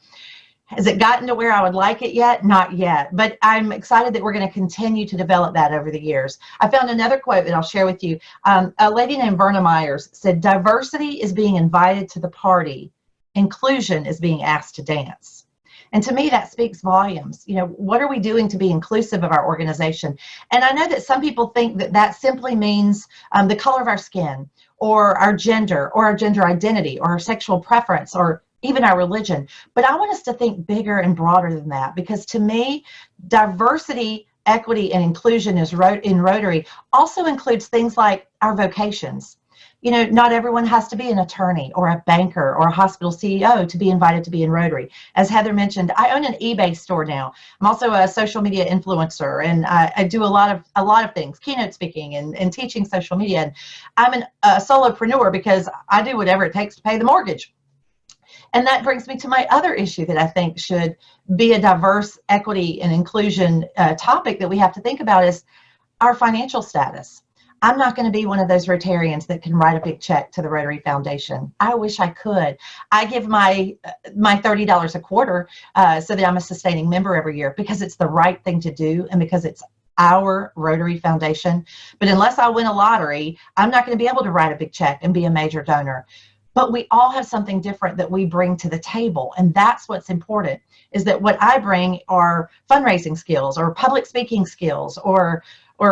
Has it gotten to where I would like it yet? Not yet, but I'm excited that we're going to continue to develop that over the years. I found another quote that I'll share with you. A lady named Verna Myers said, "Diversity is being invited to the party. Inclusion is being asked to dance." And to me, that speaks volumes. You know, what are we doing to be inclusive of our organization? And I know that some people think that that simply means the color of our skin, or our gender identity, or our sexual preference, or even our religion. But I want us to think bigger and broader than that, because to me, diversity, equity, and inclusion in Rotary also includes things like our vocations. You know, not everyone has to be an attorney or a banker or a hospital CEO to be invited to be in Rotary. As Heather mentioned, I own an eBay store now. I'm also a social media influencer, and I do a lot of things, keynote speaking and teaching social media. And I'm a solopreneur because I do whatever it takes to pay the mortgage. And that brings me to my other issue that I think should be a diverse, equity, and inclusion topic that we have to think about, is our financial status. I'm not going to be one of those Rotarians that can write a big check to the Rotary Foundation. I wish I could. I give my $30 a quarter so that I'm a sustaining member every year, because it's the right thing to do and because it's our Rotary Foundation. But unless I win a lottery, I'm not going to be able to write a big check and be a major donor. But we all have something different that we bring to the table, and that's what's important, is that what I bring are fundraising skills, or public speaking skills, or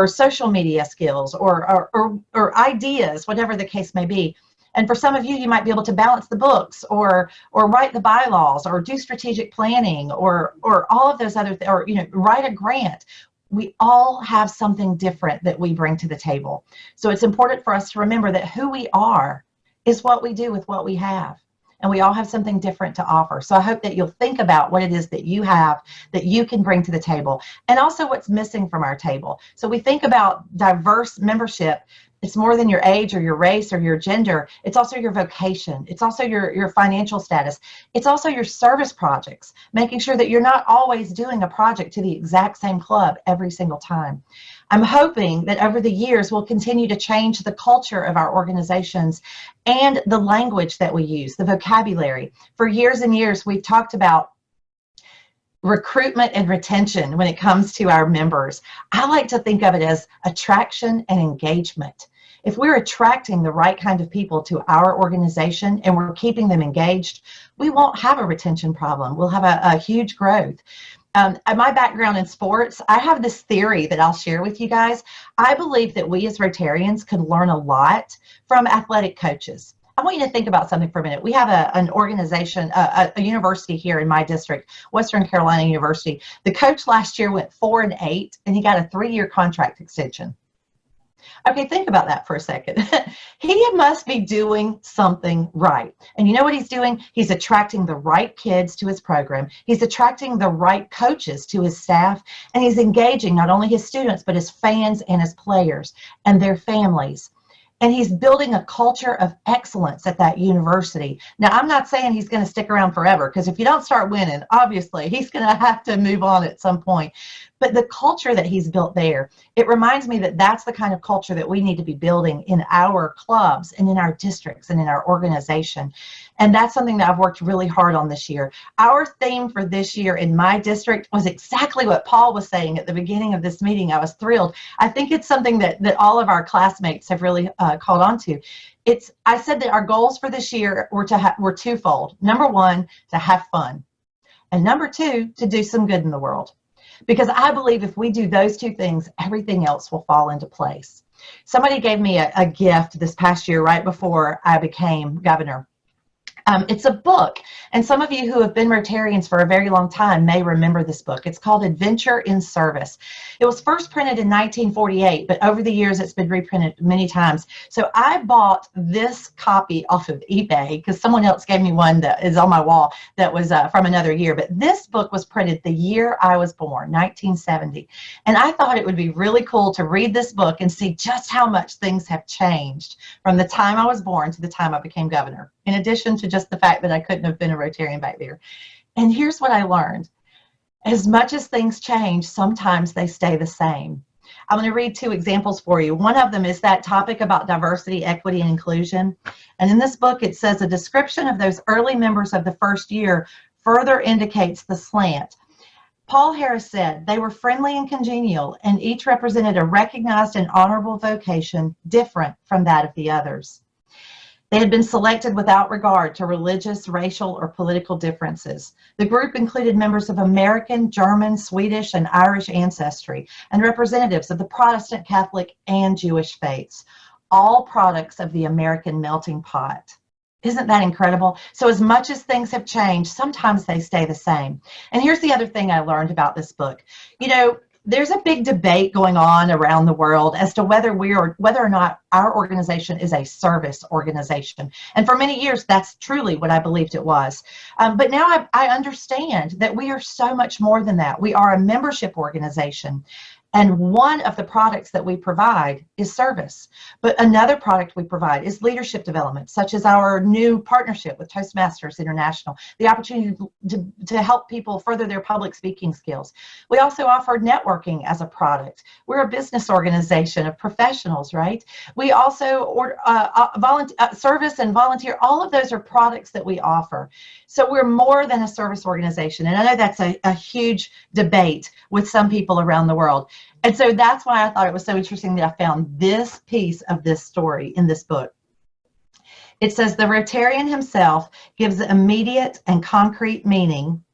social media skills, or ideas, whatever the case may be. And for some of you, you might be able to balance the books, or write the bylaws, or do strategic planning, or all of those other things, or write a grant. We all have something different that we bring to the table. So it's important for us to remember that who we are is what we do with what we have. And we all have something different to offer. So I hope that you'll think about what it is that you have that you can bring to the table, and also what's missing from our table. So we think about diverse membership. It's more than your age or your race or your gender. It's also your vocation. It's also your financial status. It's also your service projects, making sure that you're not always doing a project to the exact same club every single time. I'm hoping that over the years, we'll continue to change the culture of our organizations and the language that we use, the vocabulary. For years and years, we've talked about recruitment and retention when it comes to our members. I like to think of it as attraction and engagement. If we're attracting the right kind of people to our organization and we're keeping them engaged, we won't have a retention problem. We'll have a huge growth. My background in sports, I have this theory that I'll share with you guys. I believe that we as Rotarians can learn a lot from athletic coaches. I want you to think about something for a minute. We have an organization, a university here in my district, Western Carolina University. The coach last year went 4-8, and he got a 3-year contract extension. Okay, think about that for a second. He must be doing something right. And you know what he's doing? He's attracting the right kids to his program. He's attracting the right coaches to his staff. And he's engaging not only his students, but his fans and his players and their families. And he's building a culture of excellence at that university. Now, I'm not saying he's going to stick around forever, because if you don't start winning, obviously, he's going to have to move on at some point. But the culture that he's built there, it reminds me that that's the kind of culture that we need to be building in our clubs and in our districts and in our organization. And that's something that I've worked really hard on this year. Our theme for this year in my district was exactly what Paul was saying at the beginning of this meeting. I was thrilled. I think it's something that all of our classmates have really caught on to. I said that our goals for this year were twofold. Number one, to have fun. And number two, to do some good in the world. Because I believe if we do those two things, everything else will fall into place. Somebody gave me a gift this past year right before I became governor. It's a book, and some of you who have been Rotarians for a very long time may remember this book. It's called Adventure in Service. It was first printed in 1948, but over the years it's been reprinted many times. So I bought this copy off of eBay because someone else gave me one that is on my wall that was from another year. But this book was printed the year I was born, 1970. And I thought it would be really cool to read this book and see just how much things have changed from the time I was born to the time I became governor, in addition to just the fact that I couldn't have been a Rotarian back there. And here's what I learned. As much as things change, sometimes they stay the same. I'm going to read two examples for you. One of them is that topic about diversity, equity, and inclusion. And in this book, it says a description of those early members of the first year further indicates the slant. Paul Harris said, they were friendly and congenial, and each represented a recognized and honorable vocation different from that of the others. They had been selected without regard to religious, racial, or political differences. The group included members of American, German, Swedish, and Irish ancestry, and representatives of the Protestant, Catholic, and Jewish faiths, all products of the American melting pot. Isn't that incredible? So as much as things have changed, sometimes they stay the same. And here's the other thing I learned about this book. You know, there's a big debate going on around the world as to whether or not our organization is a service organization. And for many years, that's truly what I believed it was. But now I understand that we are so much more than that. We are a membership organization. And one of the products that we provide is service. But another product we provide is leadership development, such as our new partnership with Toastmasters International, the opportunity to help people further their public speaking skills. We also offer networking as a product. We're a business organization of professionals, right? We also service and volunteer. All of those are products that we offer. So we're more than a service organization. And I know that's a huge debate with some people around the world. And so that's why I thought it was so interesting that I found this piece of this story in this book. It says the Rotarian himself gives immediate and concrete meaning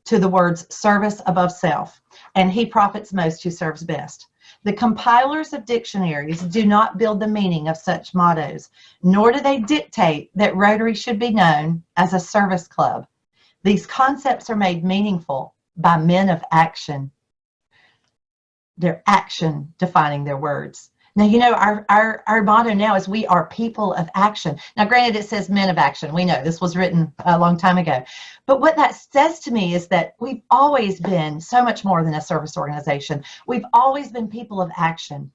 to the words service above self, and he profits most who serves best. The compilers of dictionaries do not build the meaning of such mottos, nor do they dictate that Rotary should be known as a service club. These concepts are made meaningful by men of action. Their action defining their words. Now, you know, our motto now is we are people of action. Now, granted, it says men of action. We know this was written a long time ago. But what that says to me is that we've always been so much more than a service organization. We've always been people of action.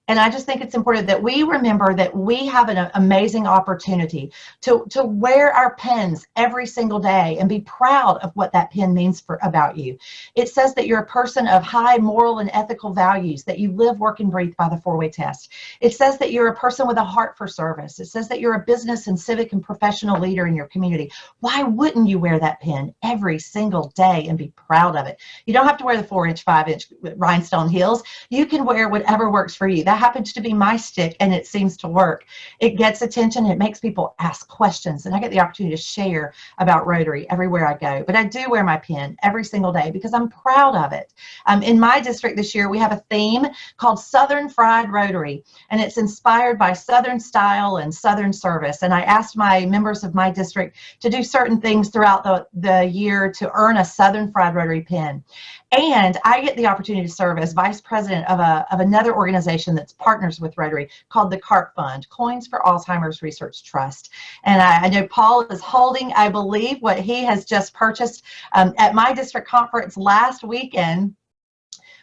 And I just think it's important that we remember that we have an amazing opportunity to wear our pens every single day and be proud of what that pen means about you. It says that you're a person of high moral and ethical values, that you live, work, and breathe by the four-way test. It says that you're a person with a heart for service. It says that you're a business and civic and professional leader in your community. Why wouldn't you wear that pen every single day and be proud of it? You don't have to wear the 4-inch, 5-inch rhinestone heels. You can wear whatever works for you. That happens to be my stick, and it seems to work. It gets attention. It makes people ask questions, and I get the opportunity to share about Rotary everywhere I go. But I do wear my pen every single day because I'm proud of it. In my district this year, we have a theme called Southern Fried Rotary, and it's inspired by Southern style and Southern service. And I asked my members of my district to do certain things throughout the year to earn a Southern Fried Rotary pin. And I get the opportunity to serve as vice president of another organization that's partners with Rotary called the CART Fund, Coins for Alzheimer's Research Trust. And I know Paul is holding, I believe, what he has just purchased at my district conference last weekend.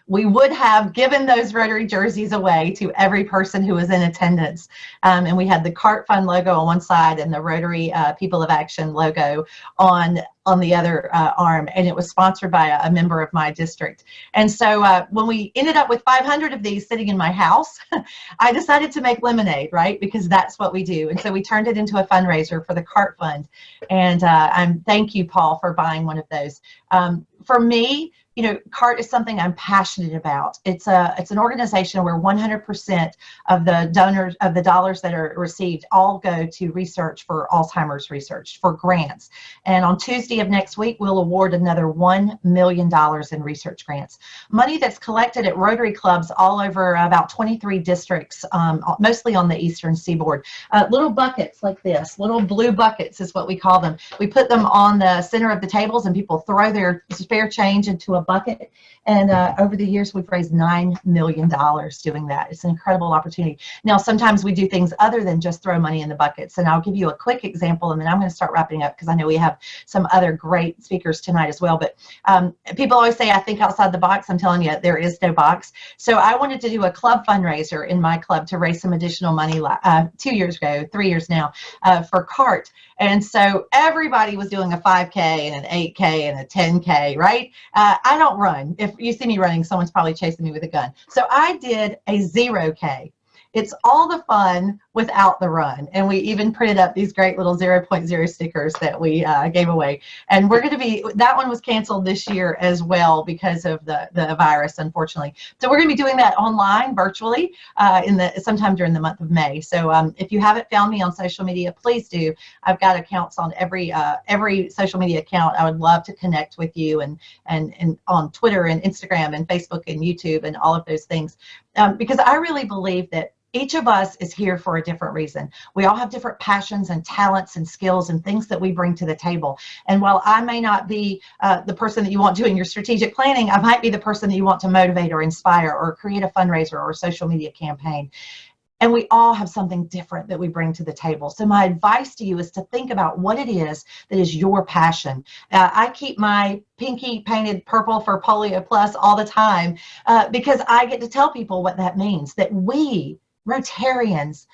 We would have given those Rotary jerseys away to every person who was in attendance. And we had the CART Fund logo on one side and the Rotary People of Action logo on the other arm. And it was sponsored by a member of my district. And so when we ended up with 500 of these sitting in my house, I decided to make lemonade, right? Because that's what we do. And so we turned it into a fundraiser for the CART Fund. And thank you, Paul, for buying one of those. For me, you know, CART is something I'm passionate about. It's an organization where 100% of the donors, of the dollars that are received, all go to research for Alzheimer's research, for grants. And on Tuesday of next week, we'll award another $1 million in research grants. Money that's collected at Rotary clubs all over about 23 districts, mostly on the eastern seaboard. Little buckets like this, little blue buckets is what we call them. We put them on the center of the tables and people throw their spare change into a bucket. And over the years, we've raised $9 million doing that. It's an incredible opportunity. Now, sometimes we do things other than just throw money in the buckets. And I'll give you a quick example, and then I'm going to start wrapping up because I know we have some other great speakers tonight as well. But people always say, I think outside the box. I'm telling you, there is no box. So I wanted to do a club fundraiser in my club to raise some additional money 2 years ago, 3 years now, for CART. And so everybody was doing a 5K and an 8K and a 10K, right? I don't run. If you see me running, someone's probably chasing me with a gun. So I did a 0K. It's all the fun without the run. And we even printed up these great little 0.0 stickers that we gave away. And we're going to be, that one was canceled this year as well because of the virus, unfortunately. So we're going to be doing that online, virtually, sometime during the month of May. So if you haven't found me on social media, please do. I've got accounts on every social media account. I would love to connect with you and on Twitter and Instagram and Facebook and YouTube and all of those things. Because I really believe that each of us is here for a different reason. We all have different passions and talents and skills and things that we bring to the table. And while I may not be the person that you want doing your strategic planning, I might be the person that you want to motivate or inspire or create a fundraiser or a social media campaign. And we all have something different that we bring to the table. So my advice to you is to think about what it is that is your passion. I keep my pinky painted purple for Polio Plus all the time because I get to tell people what that means, that we, Rotarians,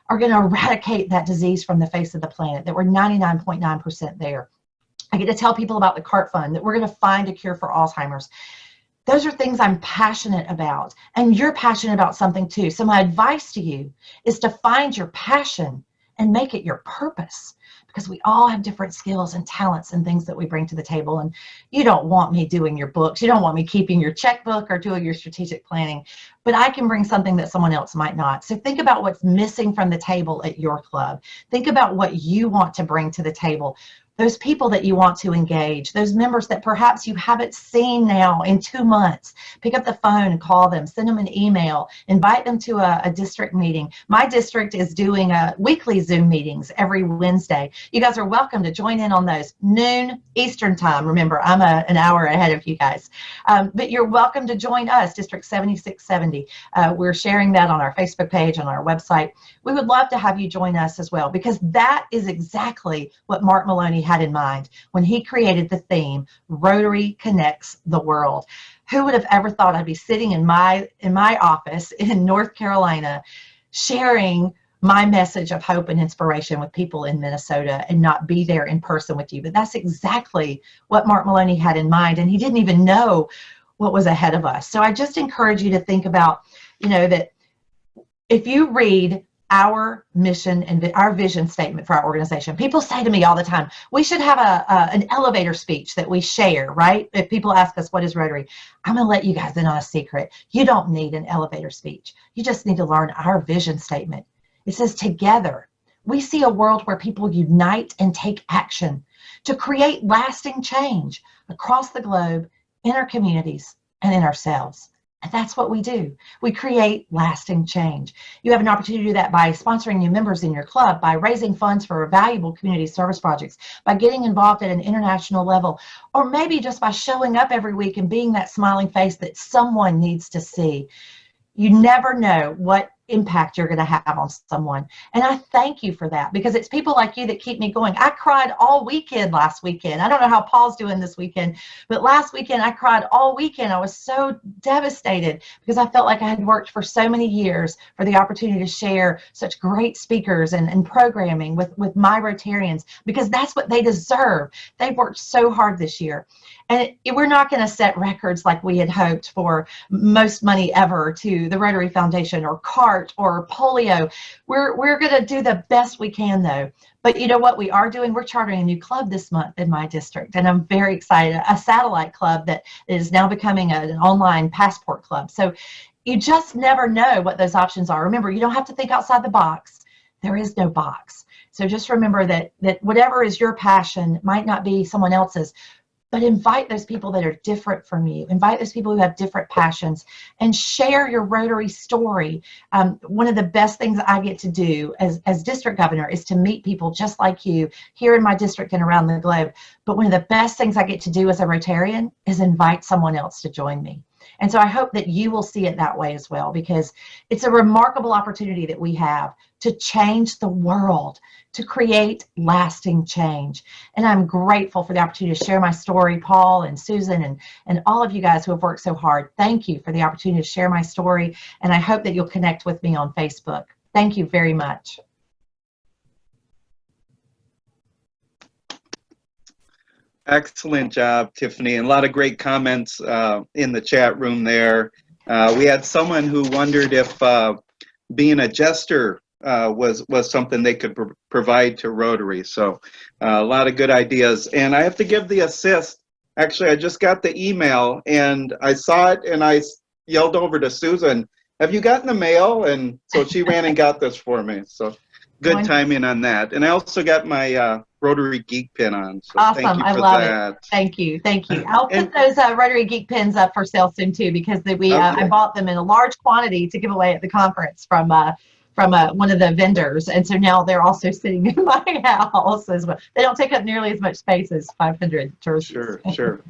are going to eradicate that disease from the face of the planet, that we're 99.9% there. I get to tell people about the CART Fund, that we're going to find a cure for Alzheimer's. Those are things I'm passionate about, and you're passionate about something too. So my advice to you is to find your passion and make it your purpose, because we all have different skills and talents and things that we bring to the table. And you don't want me doing your books. You don't want me keeping your checkbook or doing your strategic planning, but I can bring something that someone else might not. So think about what's missing from the table at your club. Think about what you want to bring to the table. Those people that you want to engage, those members that perhaps you haven't seen now in 2 months, pick up the phone and call them, send them an email, invite them to a district meeting. My district is doing weekly Zoom meetings every Wednesday. You guys are welcome to join in on those, noon Eastern time. Remember, I'm an hour ahead of you guys. But you're welcome to join us, District 7670. We're sharing that on our Facebook page, on our website. We would love to have you join us as well, because that is exactly what Mark Maloney had in mind when he created the theme, Rotary Connects the World. Who would have ever thought I'd be sitting in my office in North Carolina sharing my message of hope and inspiration with people in Minnesota and not be there in person with you? But that's exactly what Mark Maloney had in mind, and he didn't even know what was ahead of us. So I just encourage you to think about, that if you read our mission and our vision statement for our organization. People say to me all the time, we should have an elevator speech that we share, right? If people ask us, what is Rotary? I'm going to let you guys in on a secret. You don't need an elevator speech. You just need to learn our vision statement. It says, together, we see a world where people unite and take action to create lasting change across the globe, in our communities, and in ourselves. And that's what we do. We create lasting change. You have an opportunity to do that by sponsoring new members in your club, by raising funds for valuable community service projects, by getting involved at an international level, or maybe just by showing up every week and being that smiling face that someone needs to see. You never know what impact you're going to have on someone. And I thank you for that, because it's people like you that keep me going. I cried all weekend last weekend. I don't know how Paul's doing this weekend, but last weekend I cried all weekend. I was so devastated because I felt like I had worked for so many years for the opportunity to share such great speakers and programming with my Rotarians, because that's what they deserve. They've worked so hard this year. And we're not going to set records like we had hoped for most money ever to the Rotary Foundation or CART heart or polio. We're going to do the best we can, though. But you know what we are doing? We're chartering a new club this month in my district, and I'm very excited. A satellite club that is now becoming an online passport club. So you just never know what those options are. Remember, you don't have to think outside the box. There is no box. So just remember that whatever is your passion might not be someone else's, but invite those people that are different from you. Invite those people who have different passions and share your Rotary story. One of the best things I get to do as district governor is to meet people just like you here in my district and around the globe. But one of the best things I get to do as a Rotarian is invite someone else to join me. And so I hope that you will see it that way as well, because it's a remarkable opportunity that we have to change the world, to create lasting change. And I'm grateful for the opportunity to share my story, Paul and Susan and all of you guys who have worked so hard. Thank you for the opportunity to share my story, and I hope that you'll connect with me on Facebook. Thank you very much. Excellent job, Tiffany, and a lot of great comments in the chat room there. We had someone who wondered if being a jester was something they could provide to Rotary. So a lot of good ideas. And I have to give the assist. Actually, I just got the email and I saw it and I yelled over to Susan, have you gotten the mail? And so she ran and got this for me. So good timing on that. And I also got my Rotary Geek pin on. So awesome. Thank you for I love that. it. Thank you. Thank you. I'll put those Rotary Geek pins up for sale soon too, because I bought them in a large quantity to give away at the conference from one of the vendors, and so now they're also sitting in my house as well. They don't take up nearly as much space as 500 jerseys. Sure.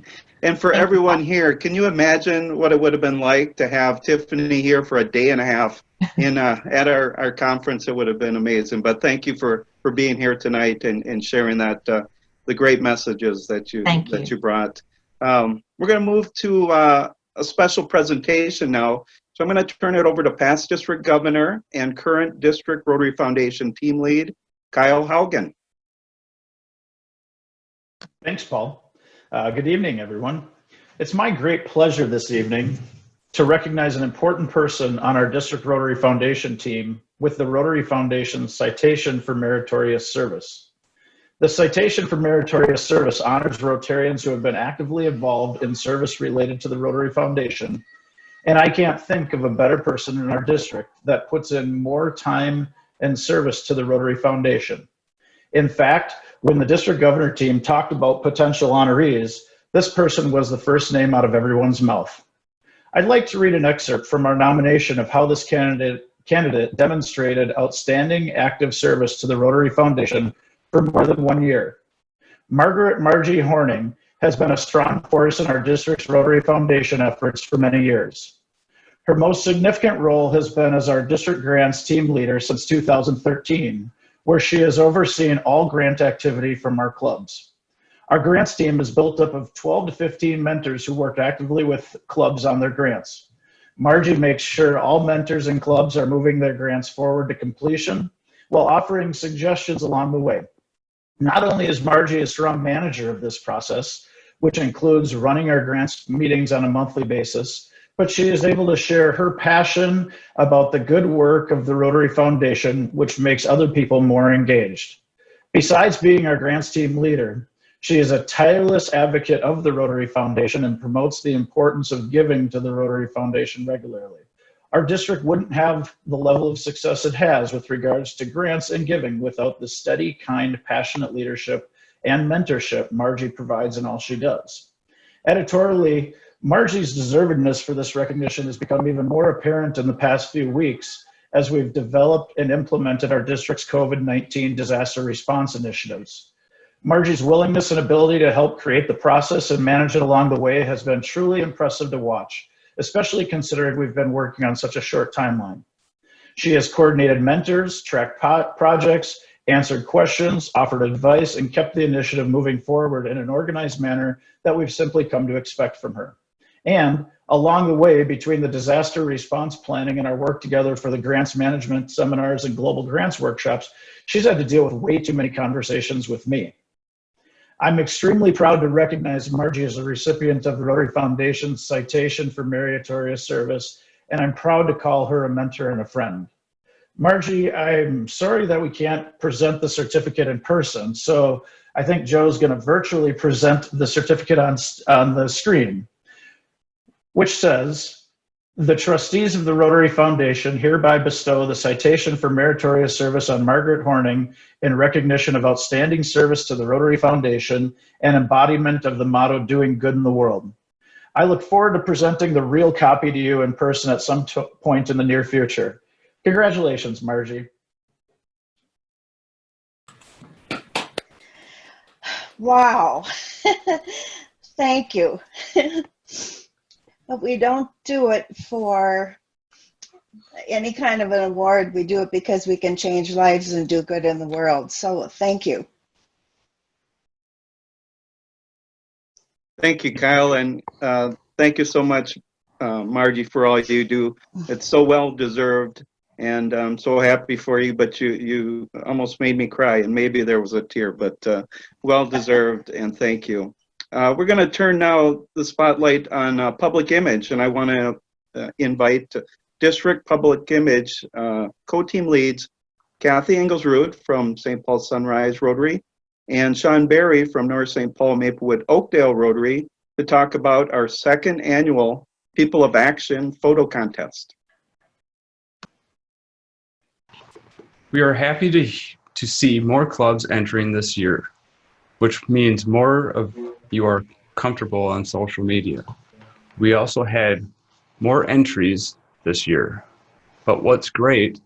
And for everyone here, can you imagine what it would have been like to have Tiffany here for a day and a half in at our conference? It would have been amazing. But thank you for being here tonight and sharing that the great messages that you brought. We're going to move to a special presentation now. So I'm going to turn it over to past district governor and current district Rotary Foundation team lead, Kyle Haugen. Thanks, Paul. Good evening, everyone. It's my great pleasure this evening to recognize an important person on our district Rotary Foundation team with the Rotary Foundation Citation for Meritorious Service. The Citation for Meritorious Service honors Rotarians who have been actively involved in service related to the Rotary Foundation. And I can't think of a better person in our district that puts in more time and service to the Rotary Foundation. In fact, when the district governor team talked about potential honorees, this person was the first name out of everyone's mouth. I'd like to read an excerpt from our nomination of how this candidate demonstrated outstanding active service to the Rotary Foundation for more than 1 year. Margie Horning has been a strong force in our district's Rotary Foundation efforts for many years. Her most significant role has been as our district grants team leader since 2013, where she has overseen all grant activity from our clubs. Our grants team is built up of 12 to 15 mentors who work actively with clubs on their grants. Margie makes sure all mentors and clubs are moving their grants forward to completion while offering suggestions along the way. Not only is Margie a strong manager of this process, which includes running our grants meetings on a monthly basis, but she is able to share her passion about the good work of the Rotary Foundation, which makes other people more engaged. Besides being our grants team leader, she is a tireless advocate of the Rotary Foundation and promotes the importance of giving to the Rotary Foundation regularly. Our district wouldn't have the level of success it has with regards to grants and giving without the steady, kind, passionate leadership and mentorship Margie provides in all she does. Editorially, Margie's deservedness for this recognition has become even more apparent in the past few weeks as we've developed and implemented our district's COVID-19 disaster response initiatives. Margie's willingness and ability to help create the process and manage it along the way has been truly impressive to watch, especially considering we've been working on such a short timeline. She has coordinated mentors, tracked projects, answered questions, offered advice, and kept the initiative moving forward in an organized manner that we've simply come to expect from her. And along the way, between the disaster response planning and our work together for the grants management seminars and global grants workshops, she's had to deal with way too many conversations with me. I'm extremely proud to recognize Margie as a recipient of the Rotary Foundation's Citation for Meritorious Service, and I'm proud to call her a mentor and a friend. Margie, I'm sorry that we can't present the certificate in person, so I think Joe's going to virtually present the certificate on the screen, which says, "The trustees of the Rotary Foundation hereby bestow the citation for meritorious service on Margaret Horning in recognition of outstanding service to the Rotary Foundation and embodiment of the motto, doing good in the world. I look forward to presenting the real copy to you in person at some point in the near future." Congratulations, Margie. Wow. Thank you. But we don't do it for any kind of an award. We do it because we can change lives and do good in the world. So thank you. Thank you, Kyle, and thank you so much, Margie, for all you do. It's so well deserved, and I'm so happy for you. But you almost made me cry, and maybe there was a tear, but well deserved, and thank you. We're going to turn now the spotlight on public image, and I want to invite District Public Image co-team leads Kathy Engelsrud from St. Paul Sunrise Rotary and Sean Berry from North St. Paul Maplewood Oakdale Rotary to talk about our second annual People of Action photo contest. We are happy to see more clubs entering this year, which means more of you are comfortable on social media. We also had more entries this year, but what's great,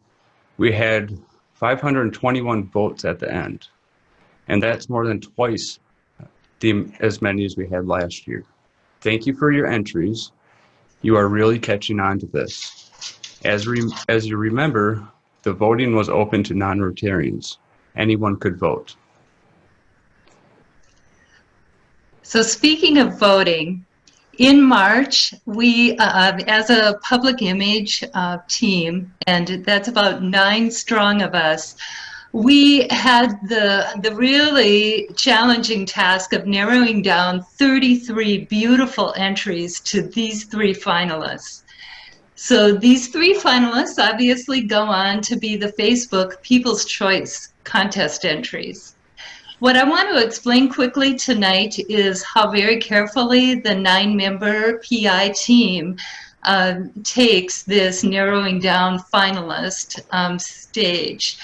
we had 521 votes at the end, and that's more than twice as many as we had last year. Thank you for your entries. You are really catching on to this. As you remember, the voting was open to non-Rotarians. Anyone could vote. So speaking of voting, in March, we, as a public image team, and that's about 9 strong of us, we had the really challenging task of narrowing down 33 beautiful entries to these 3 finalists. So these 3 finalists obviously go on to be the Facebook People's Choice contest entries. What I want to explain quickly tonight is how very carefully the 9-member PI team takes this narrowing down finalist stage.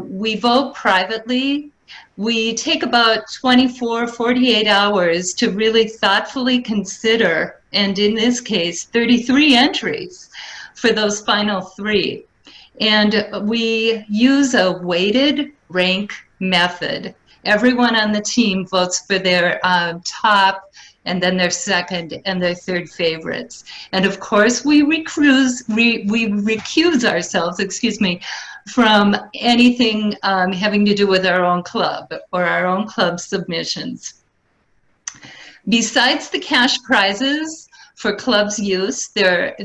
We vote privately. We take about 24, 48 hours to really thoughtfully consider, and in this case, 33 entries for those final 3. And we use a weighted rank method. Everyone on the team votes for their top, and then their second and their third favorites. And of course, we recuse ourselves, from anything having to do with our own club or our own club submissions. Besides the cash prizes for club's use, there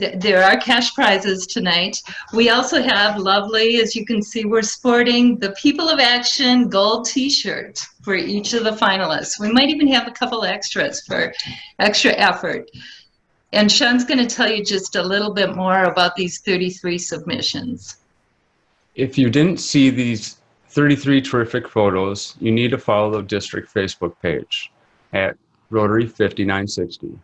are cash prizes tonight. We also have lovely, as you can see, we're sporting the People of Action gold t-shirt for each of the finalists. We might even have a couple extras for extra effort. And Sean's going to tell you just a little bit more about these 33 submissions. If you didn't see these 33 terrific photos, you need to follow the district Facebook page at Rotary 5960.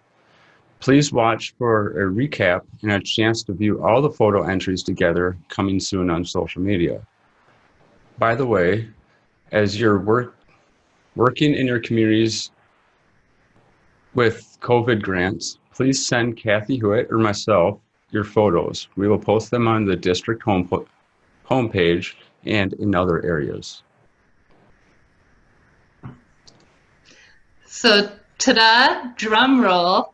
Please watch for a recap and a chance to view all the photo entries together coming soon on social media. By the way, as you're working in your communities with COVID grants, please send Kathy Hewitt or myself your photos. We will post them on the district homepage and in other areas. So, ta-da, drum roll.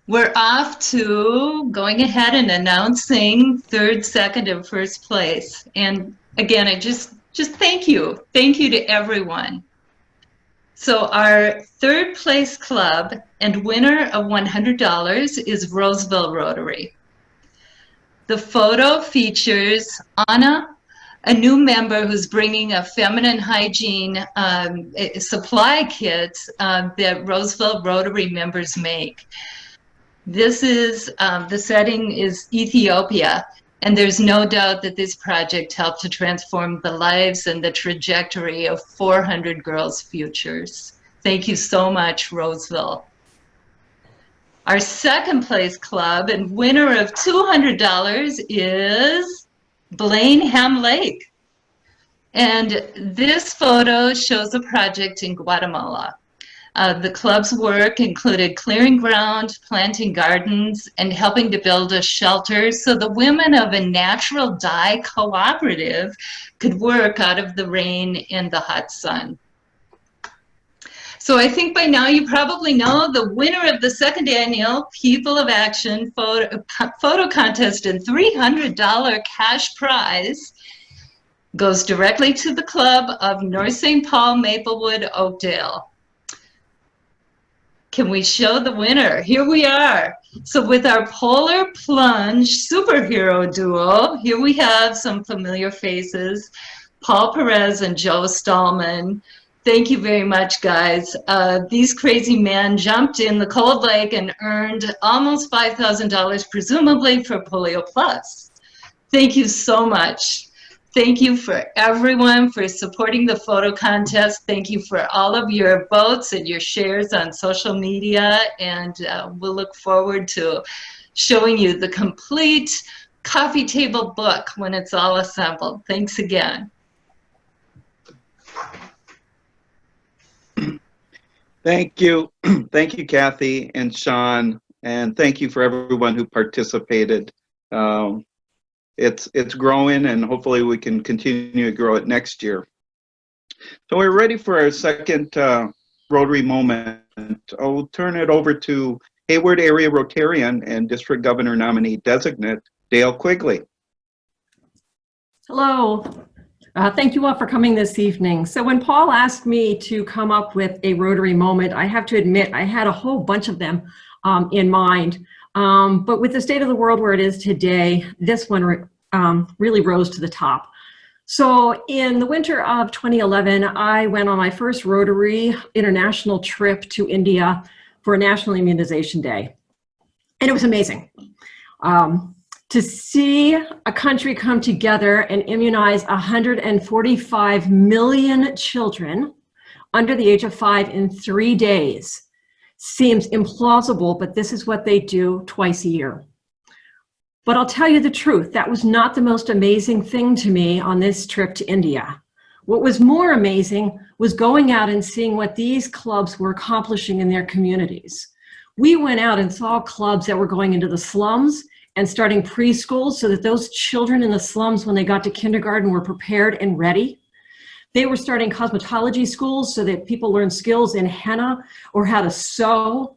We're off to going ahead and announcing 3rd, 2nd, and 1st place. And again, I just thank you. Thank you to everyone. So our 3rd place club and winner of $100 is Roseville Rotary. The photo features Anna, a new member who's bringing a feminine hygiene supply kit that Roseville Rotary members make. This is, the setting is Ethiopia, And there's no doubt that this project helped to transform the lives and the trajectory of 400 girls' futures. Thank you so much, Roseville. Our second place club and winner of $200 is Blaine Lake. And this photo shows a project in Guatemala. The club's work included clearing ground, planting gardens, and helping to build a shelter so the women of a natural dye cooperative could work out of the rain and the hot sun. So I think by now you probably know the winner of the second annual People of Action photo contest and $300 cash prize goes directly to the club of North St. Paul, Maplewood, Oakdale. Can we show the winner? Here we are. So with our Polar Plunge superhero duo, here we have some familiar faces, Paul Perez and Joe Stallman. Thank you very much, guys. These crazy men jumped in the cold lake and earned almost $5,000, presumably for Polio Plus. Thank you so much. Thank you for everyone for supporting the photo contest. Thank you for all of your votes and your shares on social media. And we'll look forward to showing you the complete coffee table book when it's all assembled. Thanks again. Thank you. Thank you, Kathy and Sean. And thank you for everyone who participated. It's growing, and hopefully we can continue to grow it next year. So we're ready for our second Rotary moment. I'll turn it over to Hayward Area Rotarian and District Governor nominee designate, Dale Quigley. Hello. Thank you all for coming this evening. So when Paul asked me to come up with a Rotary moment, I have to admit I had a whole bunch of them in mind. But with the state of the world where it is today, this one really rose to the top. So in the winter of 2011, I went on my first Rotary international trip to India for a National Immunization Day. And it was amazing. To see a country come together and immunize 145 million children under the age of 5 in 3 days seems implausible, but this is what they do twice a year. But I'll tell you the truth, that was not the most amazing thing to me on this trip to India. What was more amazing was going out and seeing what these clubs were accomplishing in their communities. We went out and saw clubs that were going into the slums and starting preschool so that those children in the slums, when they got to kindergarten, were prepared and ready. They were starting cosmetology schools so that people learn skills in henna or how to sew.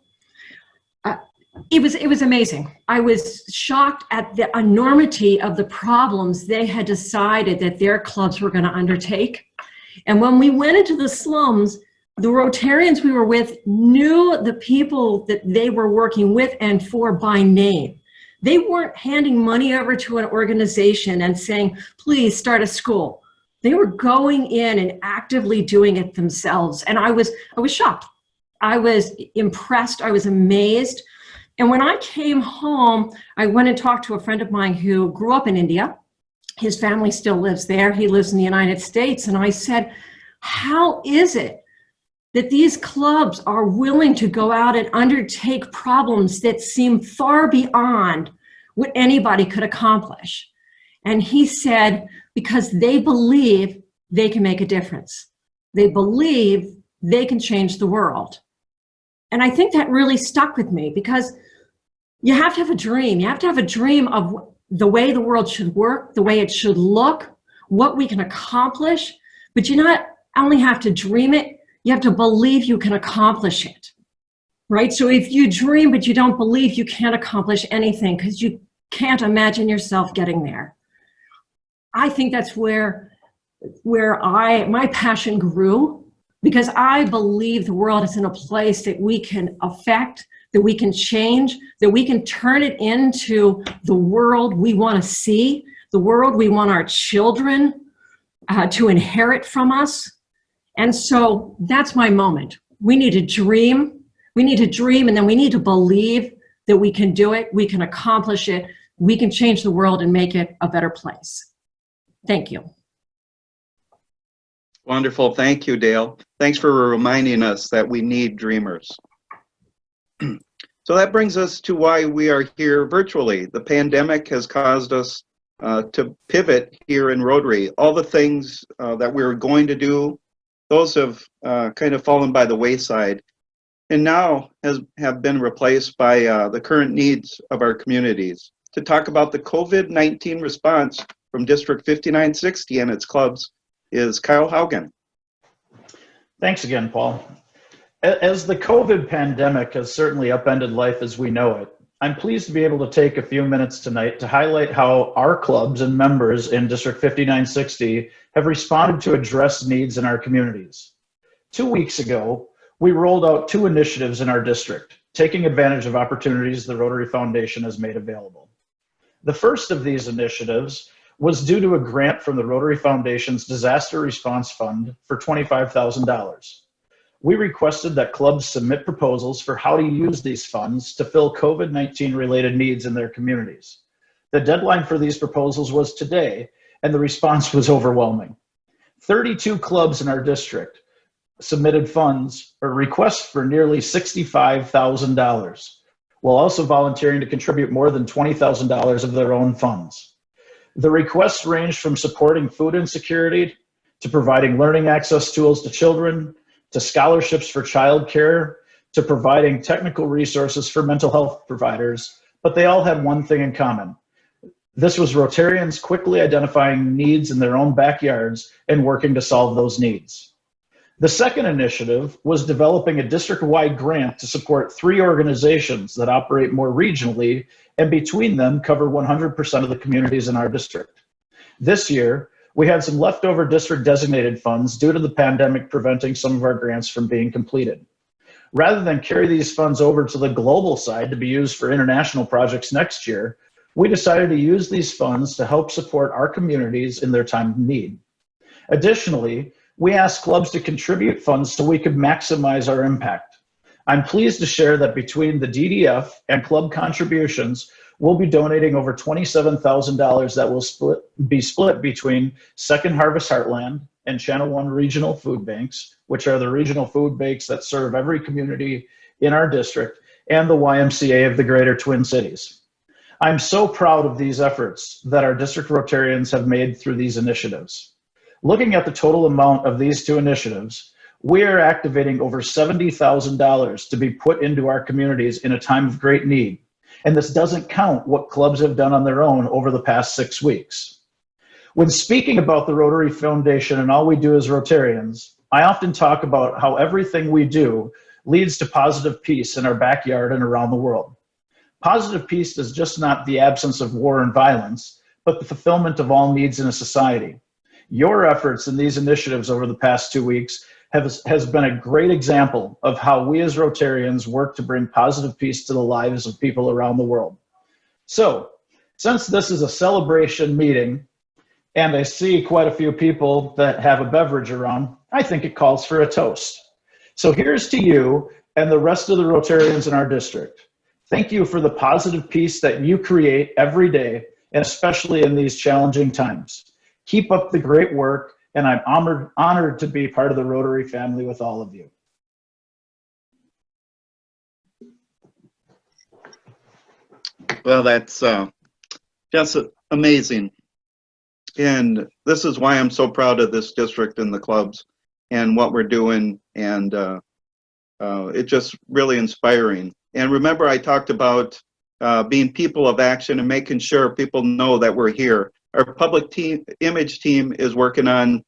It was amazing. I was shocked at the enormity of the problems they had decided that their clubs were going to undertake. And when we went into the slums, the Rotarians we were with knew the people that they were working with and for by name. They weren't handing money over to an organization and saying, please start a school. They were going in and actively doing it themselves. And I was shocked. I was impressed. I was amazed. And when I came home, I went and talked to a friend of mine who grew up in India. His family still lives there. He lives in the United States. And I said, how is it that these clubs are willing to go out and undertake problems that seem far beyond what anybody could accomplish? And he said, because they believe they can make a difference. They believe they can change the world. And I think that really stuck with me, because you have to have a dream. You have to have a dream of the way the world should work, the way it should look, what we can accomplish. But you not only have to dream it, you have to believe you can accomplish it, right? So if you dream but you don't believe, you can't accomplish anything, because you can't imagine yourself getting there. I think that's where my passion grew, because I believe the world is in a place that we can affect, that we can change, that we can turn it into the world we want to see, the world we want our children to inherit from us. And so that's my moment. We need to dream. We need to dream, and then we need to believe that we can do it, we can accomplish it, we can change the world and make it a better place. Thank you. Wonderful. Thank you, Dale. Thanks for reminding us that we need dreamers. So that brings us to why we are here virtually. The pandemic has caused us to pivot here in Rotary. All the things that we were going to do, those have kind of fallen by the wayside, and now have been replaced by the current needs of our communities. To talk about the COVID-19 response from District 5960 and its clubs is Kyle Haugen. Thanks again, Paul. As the COVID pandemic has certainly upended life as we know it, I'm pleased to be able to take a few minutes tonight to highlight how our clubs and members in District 5960 have responded to address needs in our communities. 2 weeks ago, we rolled out 2 initiatives in our district, taking advantage of opportunities the Rotary Foundation has made available. The first of these initiatives was due to a grant from the Rotary Foundation's Disaster Response Fund for $25,000. We requested that clubs submit proposals for how to use these funds to fill COVID-19 related needs in their communities. The deadline for these proposals was today, and the response was overwhelming. 32 clubs in our district submitted funds or requests for nearly $65,000, while also volunteering to contribute more than $20,000 of their own funds. The requests ranged from supporting food insecurity to providing learning access tools to children, to scholarships for childcare, to providing technical resources for mental health providers, but they all had one thing in common. This was Rotarians quickly identifying needs in their own backyards and working to solve those needs. The second initiative was developing a district-wide grant to support 3 organizations that operate more regionally and between them cover 100% of the communities in our district. This year, we had some leftover district designated funds due to the pandemic preventing some of our grants from being completed. Rather than carry these funds over to the global side to be used for international projects next year, we decided to use these funds to help support our communities in their time of need. Additionally, we asked clubs to contribute funds so we could maximize our impact. I'm pleased to share that between the DDF and club contributions, we'll be donating over $27,000 that will be split between Second Harvest Heartland and Channel One Regional Food Banks, which are the regional food banks that serve every community in our district, and the YMCA of the Greater Twin Cities. I'm so proud of these efforts that our district Rotarians have made through these initiatives. Looking at the total amount of these 2 initiatives, we are activating over $70,000 to be put into our communities in a time of great need. And this doesn't count what clubs have done on their own over the past 6 weeks. When speaking about the Rotary Foundation and all we do as Rotarians, I often talk about how everything we do leads to positive peace in our backyard and around the world. Positive peace is just not the absence of war and violence, but the fulfillment of all needs in a society. Your efforts in these initiatives over the past 2 weeks has been a great example of how we as Rotarians work to bring positive peace to the lives of people around the world. So, since this is a celebration meeting, and I see quite a few people that have a beverage around, I think it calls for a toast. So here's to you and the rest of the Rotarians in our district. Thank you for the positive peace that you create every day, and especially in these challenging times. Keep up the great work, and I'm honored to be part of the Rotary family with all of you. Well, that's just amazing. And this is why I'm so proud of this district and the clubs and what we're doing. And it's just really inspiring. And remember, I talked about being people of action and making sure people know that we're here. Our public image team is working on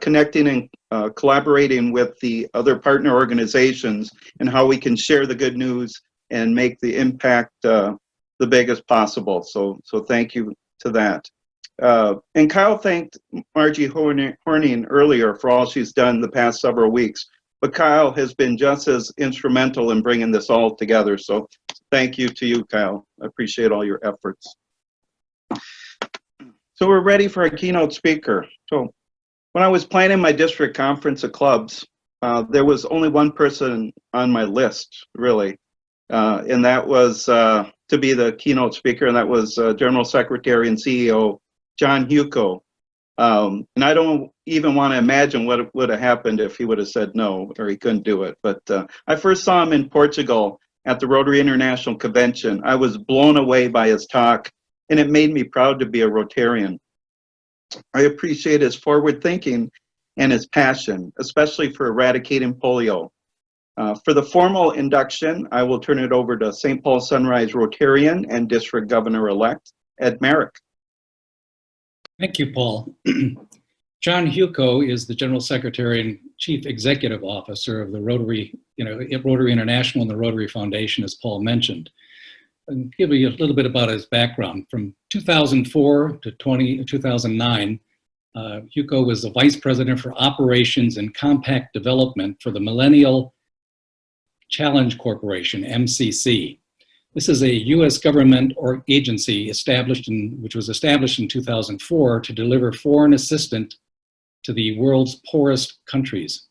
connecting and collaborating with the other partner organizations and how we can share the good news and make the impact the biggest possible. So thank you to that. And Kyle thanked Margie Horning earlier for all she's done the past several weeks. But Kyle has been just as instrumental in bringing this all together. So thank you to you, Kyle. I appreciate all your efforts. So we're ready for our keynote speaker. So when I was planning my district conference of clubs, there was only one person on my list, really, and that was to to be the keynote speaker, and that was General Secretary and CEO John Hewko. And I don't even want to imagine what would have happened if he would have said no or he couldn't do it. But I first saw him in Portugal at the Rotary International Convention. I was blown away by his talk, and it made me proud to be a Rotarian. I appreciate his forward thinking and his passion, especially for eradicating polio. For the formal induction, I will turn it over to St. Paul Sunrise Rotarian and District Governor-elect Ed Merrick. Thank you, Paul. John Hewko is the General Secretary and Chief Executive Officer of the Rotary, Rotary International and the Rotary Foundation, as Paul mentioned. I'll give you a little bit about his background. From 2004 to 2009, Hewko was the Vice President for Operations and Compact Development for the Millennial Challenge Corporation, MCC. This is a U.S. government or agency which was established in 2004 to deliver foreign assistance to the world's poorest countries.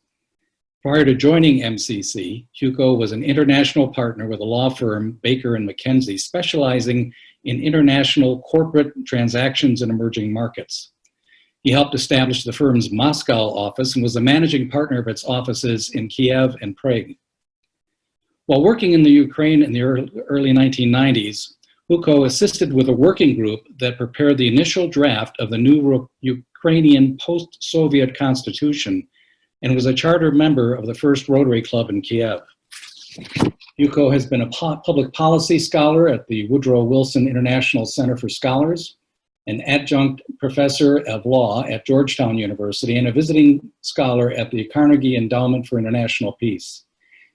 Prior to joining MCC, Hewko was an international partner with a law firm, Baker & McKenzie, specializing in international corporate transactions in emerging markets. He helped establish the firm's Moscow office and was the managing partner of its offices in Kiev and Prague. While working in the Ukraine in the early 1990s, Hewko assisted with a working group that prepared the initial draft of the new Ukrainian post-Soviet constitution and was a charter member of the first Rotary Club in Kiev. Hewko has been a public policy scholar at the Woodrow Wilson International Center for Scholars, an adjunct professor of law at Georgetown University, and a visiting scholar at the Carnegie Endowment for International Peace.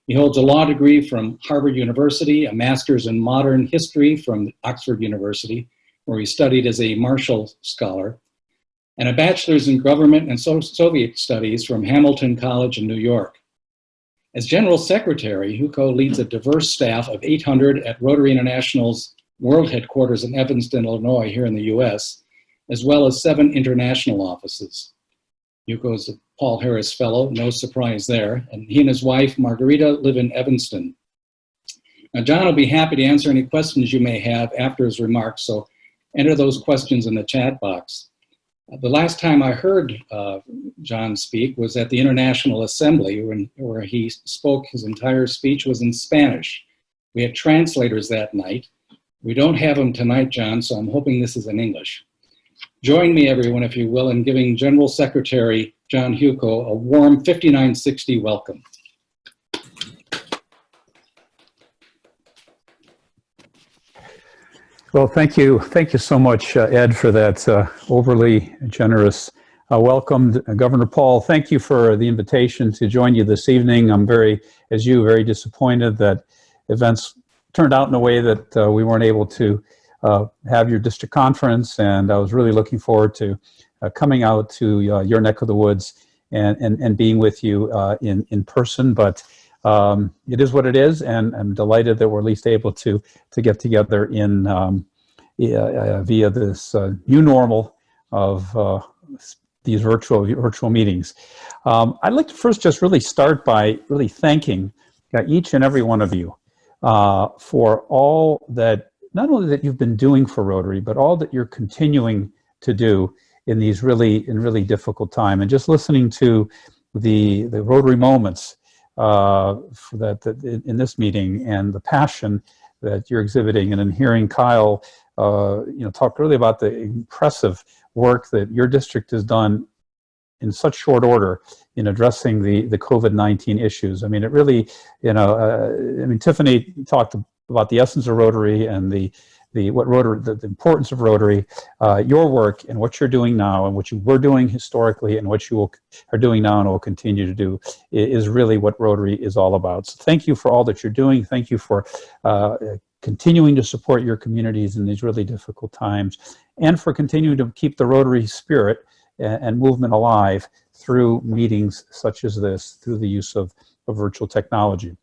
He holds a law degree from Harvard University, a master's in modern history from Oxford University, where he studied as a Marshall Scholar, and a bachelor's in government and Soviet studies from Hamilton College in New York. As General Secretary, Hewko leads a diverse staff of 800 at Rotary International's world headquarters in Evanston, Illinois, here in the US, as well as 7 international offices. Hewko is a Paul Harris Fellow, no surprise there, and he and his wife, Margarita, live in Evanston. Now, John will be happy to answer any questions you may have after his remarks, so enter those questions in the chat box. The last time I heard John speak was at the International Assembly, where he spoke. His entire speech was in Spanish. We had translators that night. We don't have them tonight, John, so I'm hoping this is in English. Join me, everyone, if you will, in giving General Secretary John Hewko a warm 5960 welcome. Well, thank you so much, Ed, for that overly generous welcome. Governor Paul, thank you for the invitation to join you this evening. I'm very disappointed that events turned out in a way that we weren't able to have your district conference, and I was really looking forward to coming out to your neck of the woods and being with you in person. But it is what it is, and I'm delighted that we're at least able to get together in via this new normal of these virtual meetings. I'd like to first just really start by really thanking each and every one of you for all that, not only that you've been doing for Rotary, but all that you're continuing to do in these really difficult time. And just listening to the Rotary moments in this meeting, and the passion that you're exhibiting, and in hearing Kyle talk really about the impressive work that your district has done in such short order in addressing the COVID-19 issues. I mean, it really, Tiffany talked about the essence of Rotary and the importance of Rotary. Your work and what you're doing now, and what you were doing historically, and what you are doing now and will continue to do, is really what Rotary is all about. So thank you for all that you're doing. Thank you for continuing to support your communities in these really difficult times, and for continuing to keep the Rotary spirit and movement alive through meetings such as this, through the use of virtual technology.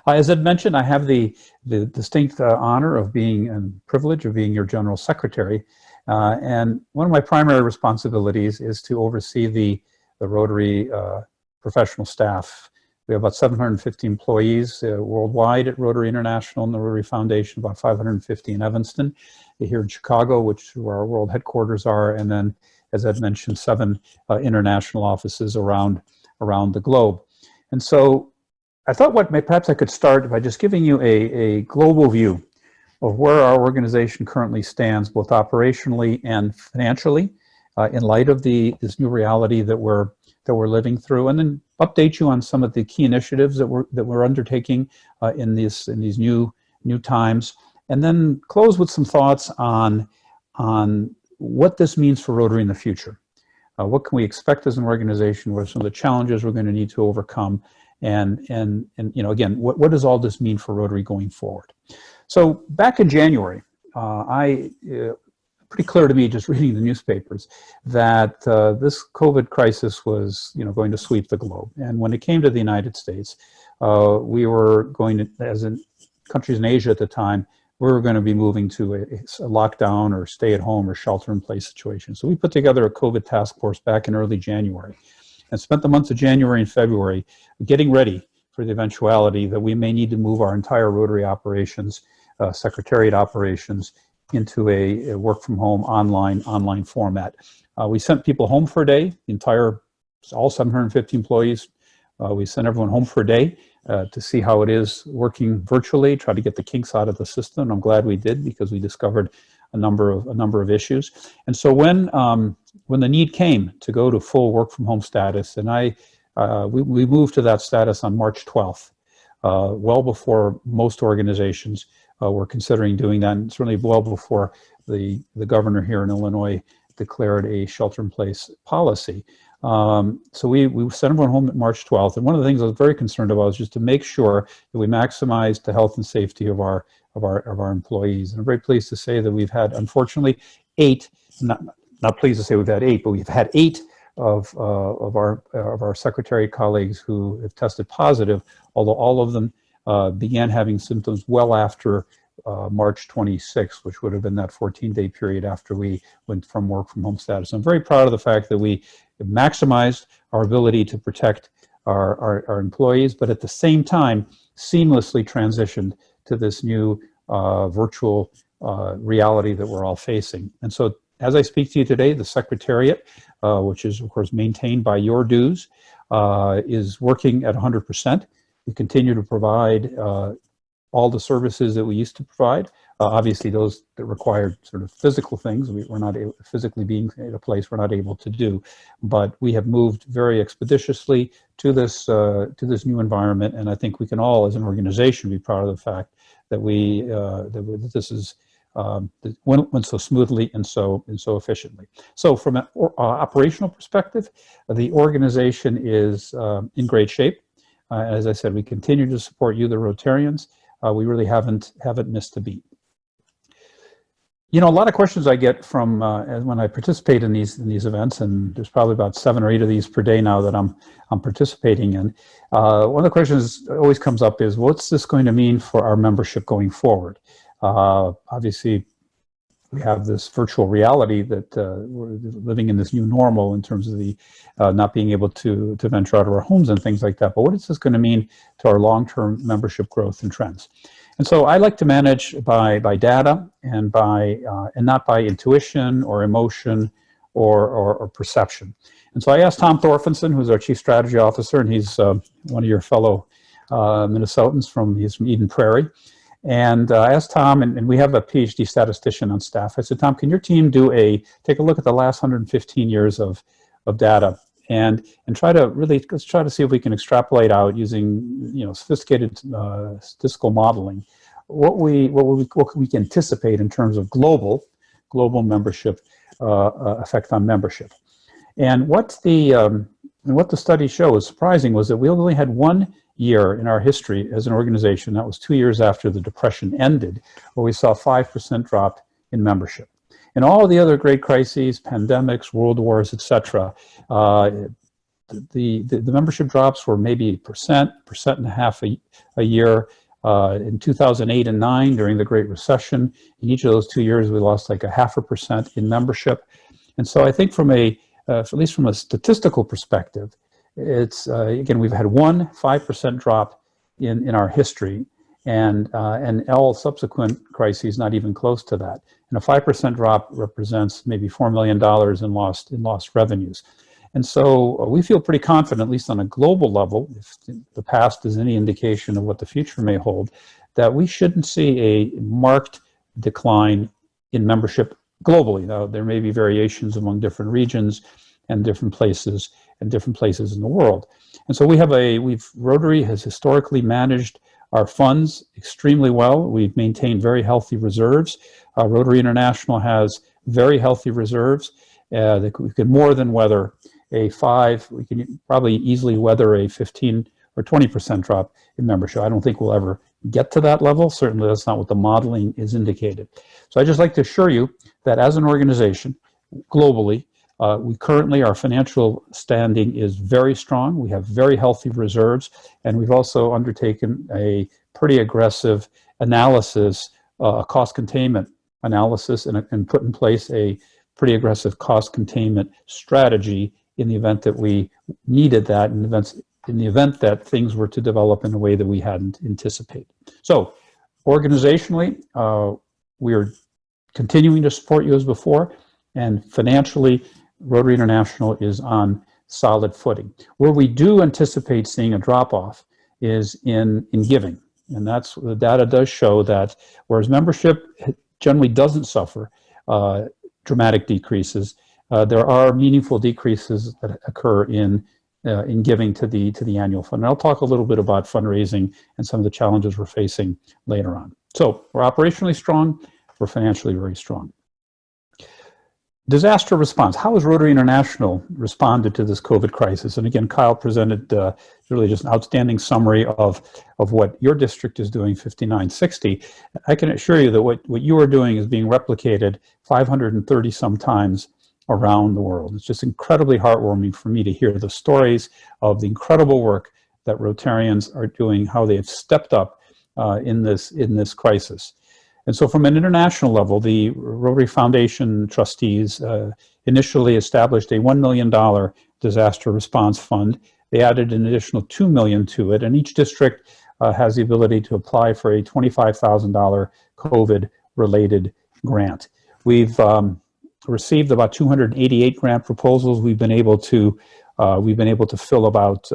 As Ed mentioned, I have the distinct honor of being, and privilege of being, your General Secretary. And one of my primary responsibilities is to oversee the Rotary professional staff We have about 750 employees worldwide at Rotary International and the Rotary Foundation, about 550 in Evanston, here in Chicago, which is where our world headquarters are, and then, as I've mentioned, 7 international offices around the globe. And so I thought perhaps I could start by just giving you a global view of where our organization currently stands, both operationally and financially, in light of this new reality that we're living through, and then update you on some of the key initiatives that we're undertaking in these new times, and then close with some thoughts on what this means for Rotary in the future. What can we expect as an organization? What are some of the challenges we're going to need to overcome? And again, what does all this mean for Rotary going forward? So back in January, pretty clear to me, just reading the newspapers, that this COVID crisis was, going to sweep the globe. And when it came to the United States, we were going to, as in countries in Asia at the time, we were going to be moving to a lockdown or stay-at-home or shelter-in-place situation. So we put together a COVID task force back in early January and spent the months of January and February getting ready for the eventuality that we may need to move our entire Rotary operations, Secretariat operations, into a work-from-home online format. We sent people home for a day, all 750 employees. We sent everyone home for a day to see how it is working virtually, try to get the kinks out of the system. I'm glad we did, because we discovered a number of issues. And so when the need came to go to full work-from-home status, and we moved to that status on March 12th, well before most organizations were considering doing that, and certainly well before the governor here in Illinois declared a shelter-in-place policy. So we sent everyone home at March 12th, and one of the things I was very concerned about was just to make sure that we maximized the health and safety of our employees. And I'm very pleased to say that we've had, unfortunately, 8. Not pleased to say we've had 8, but we've had 8 of our secretary colleagues who have tested positive, although all of them began having symptoms well after March 26th, which would have been that 14-day period after we went from work-from-home status. I'm very proud of the fact that we maximized our ability to protect our employees, but at the same time seamlessly transitioned to this new virtual reality that we're all facing. And so as I speak to you today, the Secretariat, which is of course maintained by your dues, is working at 100%. We continue to provide all the services that we used to provide. Obviously, those that required sort of physical things, we're not able, physically being at a place we're not able to do. But we have moved very expeditiously to this new environment, and I think we can all, as an organization, be proud of the fact that that this is went so smoothly and so efficiently. So, from an operational perspective, the organization is in great shape. As I said, we continue to support you, the Rotarians. We really haven't missed a beat. A lot of questions I get from when I participate in these events, and there's probably about 7 or 8 of these per day now that I'm participating in. One of the questions that always comes up is, what's this going to mean for our membership going forward? Obviously, we have this virtual reality that we're living in this new normal in terms of the not being able to venture out of our homes and things like that. But what is this going to mean to our long-term membership growth and trends? And so I like to manage by data and not by intuition or emotion or perception. And so I asked Tom Thorfinson, who's our Chief Strategy Officer, and he's one of your fellow Minnesotans he's from Eden Prairie. And I asked Tom, and we have a PhD statistician on staff. I said, Tom, can your team take a look at the last 115 years of data and let's try to see if we can extrapolate out using sophisticated statistical modeling what we can anticipate in terms of global membership effect on membership. And what the study shows, surprising, was that we only had 1 year in our history as an organization, that was 2 years after the Depression ended, where we saw a 5% drop in membership. In all the other great crises, pandemics, world wars, etc., the membership drops were maybe 1.5% a year. In 2008 and 2009, during the Great Recession, in each of those 2 years, we lost like 0.5% in membership. And so I think at least from a statistical perspective, it's again, we've had one 5% drop in our history, and all subsequent crises not even close to that. And a 5% drop represents maybe $4 million in lost revenues. And so we feel pretty confident, at least on a global level, if the past is any indication of what the future may hold, that we shouldn't see a marked decline in membership globally. Now, there may be variations among different regions and different places in the world. And so Rotary has historically managed our funds extremely well. We've maintained very healthy reserves. Rotary International has very healthy reserves that we could more than weather we can probably easily weather a 15 or 20% drop in membership. I don't think we'll ever get to that level. Certainly that's not what the modeling is indicated. So I'd just like to assure you that as an organization, globally, our financial standing is very strong. We have very healthy reserves, and we've also undertaken a pretty aggressive analysis, cost containment analysis, and put in place a pretty aggressive cost containment strategy in the event that we needed that, in the event that things were to develop in a way that we hadn't anticipated. So organizationally, we are continuing to support you as before, and financially, Rotary International is on solid footing. Where we do anticipate seeing a drop-off is in giving, and the data does show that whereas membership generally doesn't suffer dramatic decreases, there are meaningful decreases that occur in giving to the annual fund. And I'll talk a little bit about fundraising and some of the challenges we're facing later on. So we're operationally strong, we're financially very strong. Disaster response. How has Rotary International responded to this COVID crisis? And again, Kyle presented really just an outstanding summary of what your district is doing, 5960. I can assure you that what you are doing is being replicated 530 some times around the world. It's just incredibly heartwarming for me to hear the stories of the incredible work that Rotarians are doing, how they have stepped up in this crisis. And so from an international level, the Rotary Foundation trustees initially established a $1 million disaster response fund. They added an additional $2 million to it, and each district has the ability to apply for a $25,000 COVID-related grant. We've received about 288 grant proposals. We've been able to fill about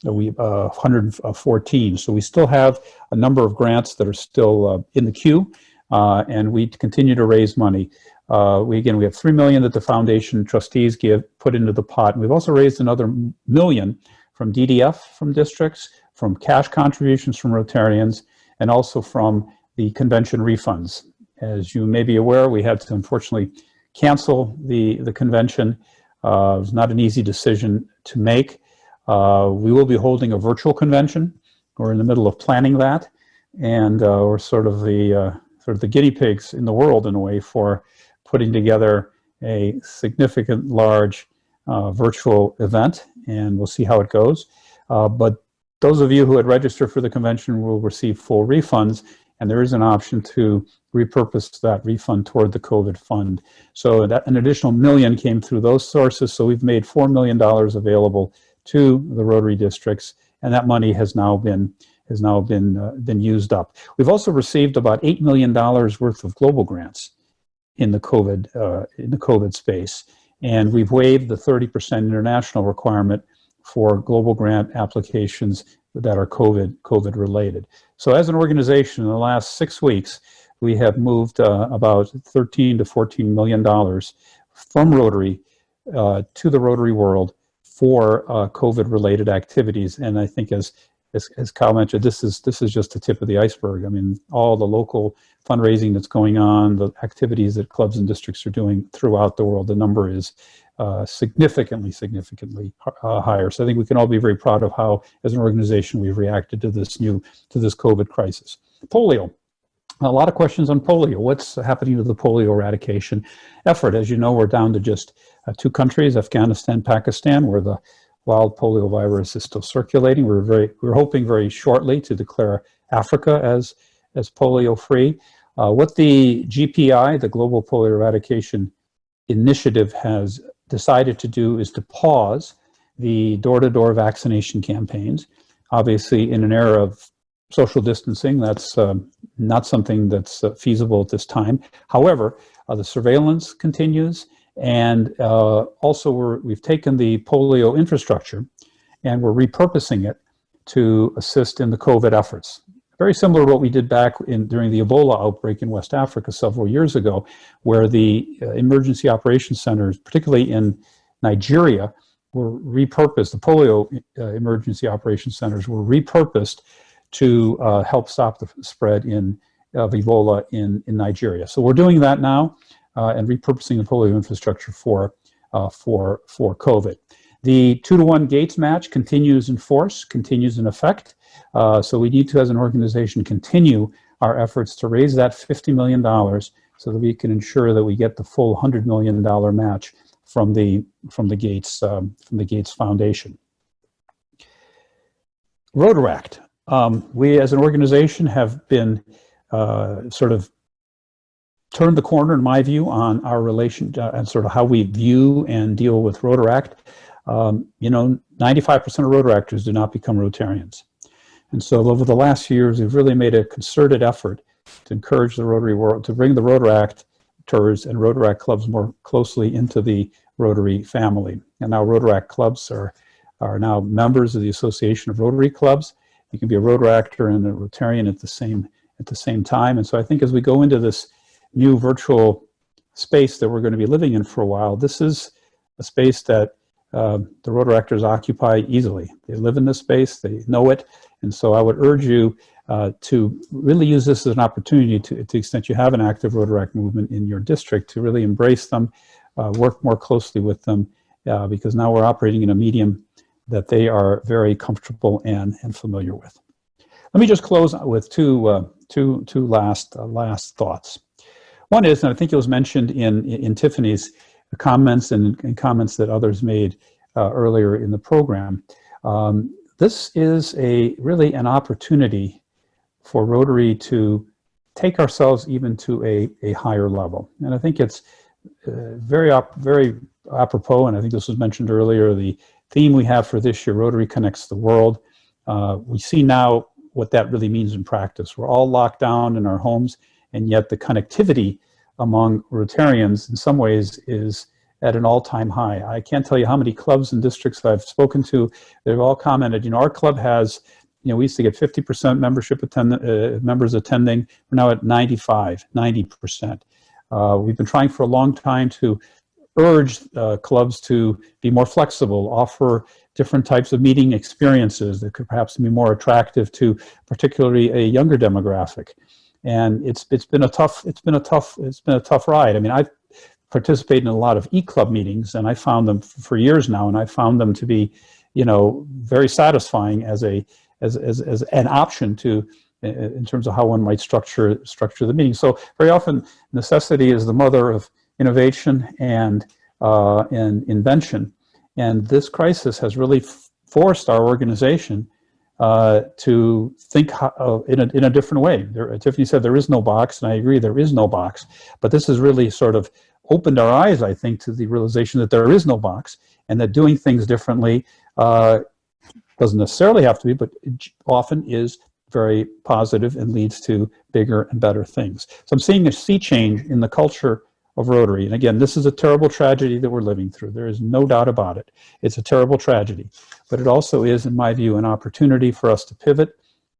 114. So we still have a number of grants that are still in the queue, and we continue to raise money. We have $3 million that the foundation trustees put into the pot. And we've also raised another $1 million from DDF from districts, from cash contributions from Rotarians, and also from the convention refunds. As you may be aware, we had to unfortunately cancel the convention. It was not an easy decision to make. We will be holding a virtual convention. We're in the middle of planning that, and we're sort of the guinea pigs in the world in a way for putting together a significant, large virtual event, and we'll see how it goes. But those of you who had registered for the convention will receive full refunds, and there is an option to repurpose that refund toward the COVID fund. So that an additional $1 million came through those sources. So we've made $4 million available to the Rotary districts, and that money has now been used up. We've also received about $8 million worth of global grants in the COVID space, and we've waived the 30% international requirement for global grant applications that are COVID related. So as an organization, in the last 6 weeks, we have moved about $13 to $14 million from Rotary to the Rotary world for COVID-related activities. And I think as Kyle mentioned, this is just the tip of the iceberg. I mean, all the local fundraising that's going on, the activities that clubs and districts are doing throughout the world, the number is significantly higher. So I think we can all be very proud of how, as an organization, we've reacted to this COVID crisis. Polio. A lot of questions on polio. What's happening to the polio eradication effort? As you know, we're down to just 2 countries, Afghanistan, Pakistan, where the wild polio virus is still circulating. We're hoping very shortly to declare Africa as polio free. What the GPI, the Global Polio Eradication Initiative, has decided to do is to pause the door-to-door vaccination campaigns. Obviously, in an era of social distancing, that's not something that's feasible at this time. However, the surveillance continues, and also we've taken the polio infrastructure and we're repurposing it to assist in the COVID efforts. Very similar to what we did back during the Ebola outbreak in West Africa several years ago, where the emergency operations centers, particularly in Nigeria, were repurposed. The polio emergency operations centers were repurposed to help stop the spread of Ebola in Nigeria. So we're doing that now and repurposing the polio infrastructure for COVID. The 2-to-1 Gates match continues in force, continues in effect. So we need to, as an organization, continue our efforts to raise that $50 million so that we can ensure that we get the full $100 million match from the Gates Foundation. Rotaract. We, as an organization, have been sort of turned the corner, in my view, on our relation and sort of how we view and deal with Rotaract. 95% of Rotaractors do not become Rotarians. And so over the last few years, we've really made a concerted effort to encourage the Rotary world, to bring the Rotaractors and Rotaract clubs more closely into the Rotary family. And now Rotaract clubs are now members of the Association of Rotary Clubs. You can be a Rotaractor and a Rotarian at the same time. And so I think as we go into this new virtual space that we're going to be living in for a while, this is a space that the Rotaractors occupy easily. They live in this space, they know it, and so I would urge you to really use this as an opportunity to the extent you have an active Rotaract movement in your district, to really embrace them, work more closely with them, because now we're operating in a medium that they are very comfortable and familiar with. Let me just close with two last thoughts. One is, and I think it was mentioned in Tiffany's comments and comments that others made earlier in the program. This is really an opportunity for Rotary to take ourselves even to a higher level. And I think it's very apropos, and I think this was mentioned earlier, the theme we have for this year, Rotary Connects the World. We see now what that really means in practice. We're all locked down in our homes, and yet the connectivity among Rotarians in some ways is at an all-time high. I can't tell you how many clubs and districts I've spoken to. They've all commented, our club has, we used to get 50% members attending. We're now at 90%. We've been trying for a long time to urge clubs to be more flexible, offer different types of meeting experiences that could perhaps be more attractive to particularly a younger demographic. And it's been a tough ride. I mean, I've participated in a lot of e-club meetings, and I found them for years now, and I found them to be, very satisfying as an option to, in terms of how one might structure the meeting. So very often, necessity is the mother of innovation and invention, and this crisis has really forced our organization to think in a different way. Tiffany said there is no box, and I agree there is no box, but this has really sort of opened our eyes, I think, to the realization that there is no box, and that doing things differently doesn't necessarily have to be, but it often is very positive and leads to bigger and better things. So I'm seeing a sea change in the culture of Rotary. And again, this is a terrible tragedy that we're living through. There is no doubt about it. It's a terrible tragedy. But it also is, in my view, an opportunity for us to pivot,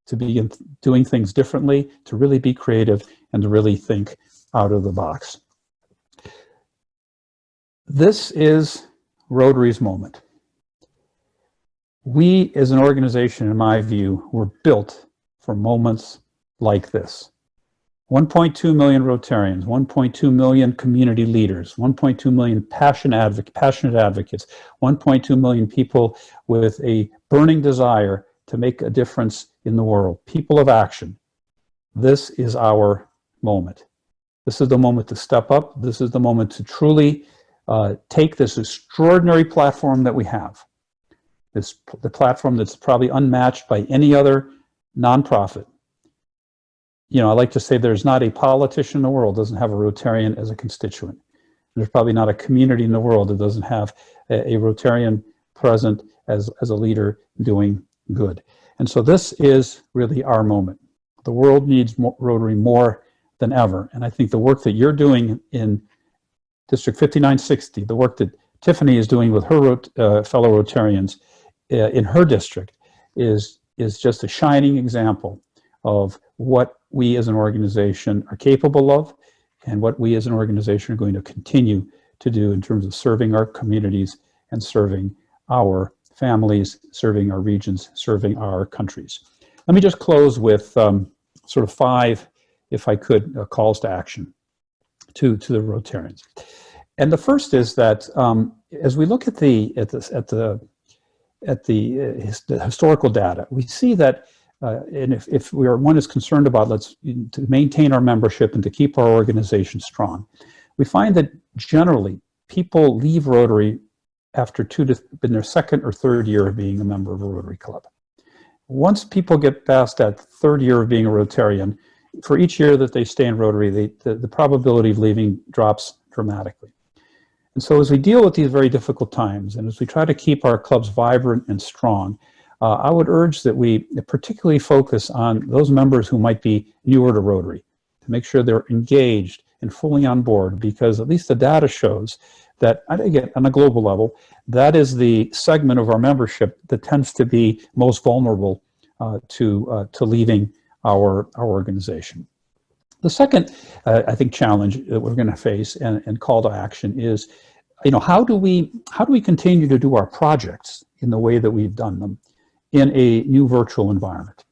to begin doing things differently, to really be creative, and to really think out of the box. This is Rotary's moment. We, as an organization, in my view, were built for moments like this. 1.2 million Rotarians, 1.2 million community leaders, 1.2 million passionate advocates, 1.2 million people with a burning desire to make a difference in the world, people of action. This is our moment. This is the moment to step up. This is the moment to truly take this extraordinary platform that we have, the platform that's probably unmatched by any other nonprofit. I like to say there's not a politician in the world that doesn't have a Rotarian as a constituent. There's probably not a community in the world that doesn't have a Rotarian present as a leader doing good. And so this is really our moment. The world needs Rotary more than ever. And I think the work that you're doing in District 5960, the work that Tiffany is doing with her fellow Rotarians in her district is just a shining example of what we as an organization are capable of and what we as an organization are going to continue to do in terms of serving our communities and serving our families, serving our regions, serving our countries. Let me just close with sort of 5, if I could, calls to action to the Rotarians. And the first is that as we look at the historical data, we see that, and if one is concerned about to maintain our membership and to keep our organization strong, we find that generally people leave Rotary after in their second or third year of being a member of a Rotary Club. Once people get past that third year of being a Rotarian, for each year that they stay in Rotary, the probability of leaving drops dramatically. And so as we deal with these very difficult times, and as we try to keep our clubs vibrant and strong, I would urge that we particularly focus on those members who might be newer to Rotary, to make sure they're engaged and fully on board, because at least the data shows that, again, on a global level, that is the segment of our membership that tends to be most vulnerable to leaving our organization. The second, I think, challenge that we're going to face and call to action is, how do we continue to do our projects in the way that we've done them in a new virtual environment?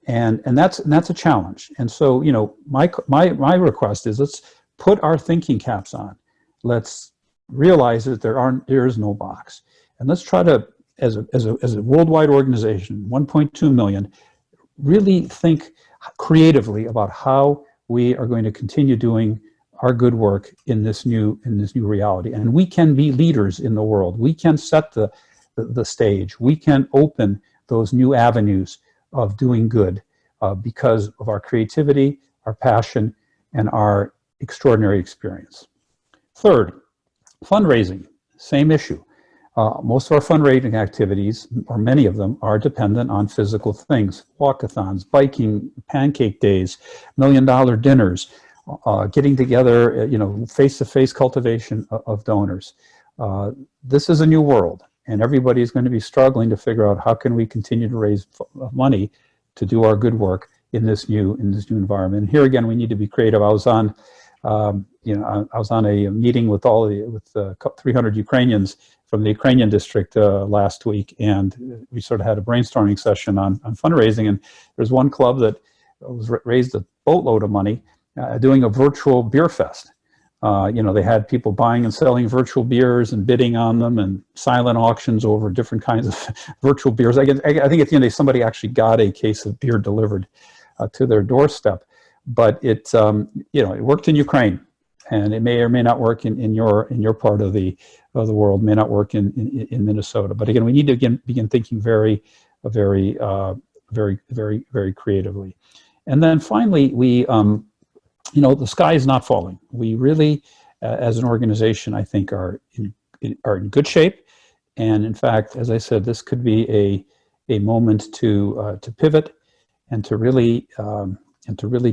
And that's a challenge. And so, my request is, let's put our thinking caps on. Let's realize that there is no box, and let's try to, as a worldwide organization, 1.2 million, really think creatively about how we are going to continue doing our good work in this new reality. And we can be leaders in the world. We can set the stage. We can open those new avenues of doing good because of our creativity, our passion, and our extraordinary experience. Third, fundraising, same issue. Most of our fundraising activities, or many of them, are dependent on physical things: walkathons, biking, pancake days, $1 million dinners, getting together, face-to-face cultivation of donors. This is a new world, and everybody is going to be struggling to figure out how can we continue to raise money to do our good work in this new environment. And here again, we need to be creative. I was on a meeting with 300 Ukrainians from the Ukrainian district last week, and we sort of had a brainstorming session on fundraising. And there's one club that raised a boatload of money doing a virtual beer fest. They had people buying and selling virtual beers and bidding on them, and silent auctions over different kinds of virtual beers. I think at the end of the day, somebody actually got a case of beer delivered to their doorstep. But it worked in Ukraine, and it may or may not work in your part of the world. May not work in Minnesota. But again, we need to begin thinking very creatively. And then finally, the sky is not falling. We really, as an organization, I think are in good shape. And in fact, as I said, this could be a moment to pivot and to really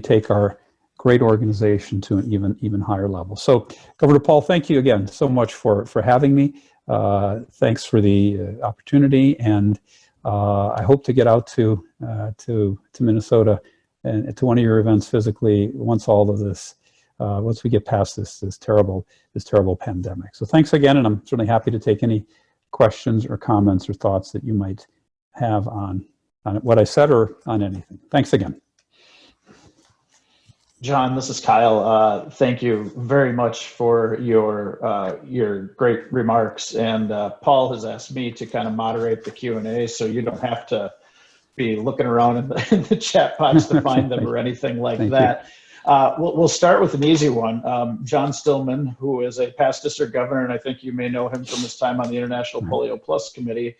take our great organization to an even higher level. So, Governor Paul, thank you again so much for having me. Thanks for the opportunity, and I hope to get out to Minnesota and to one of your events physically once all of this, once we get past this terrible pandemic. So thanks again, and I'm certainly happy to take any questions or comments or thoughts that you might have on what I said or on anything. Thanks again. John, this is Kyle. Thank you very much for your great remarks. And Paul has asked me to kind of moderate the Q&A, so you don't have to be looking around in the chat box to find them or anything like that. We'll start with an easy one. John Stillman, who is a past district governor, and I think you may know him from his time on the International Polio Plus Committee,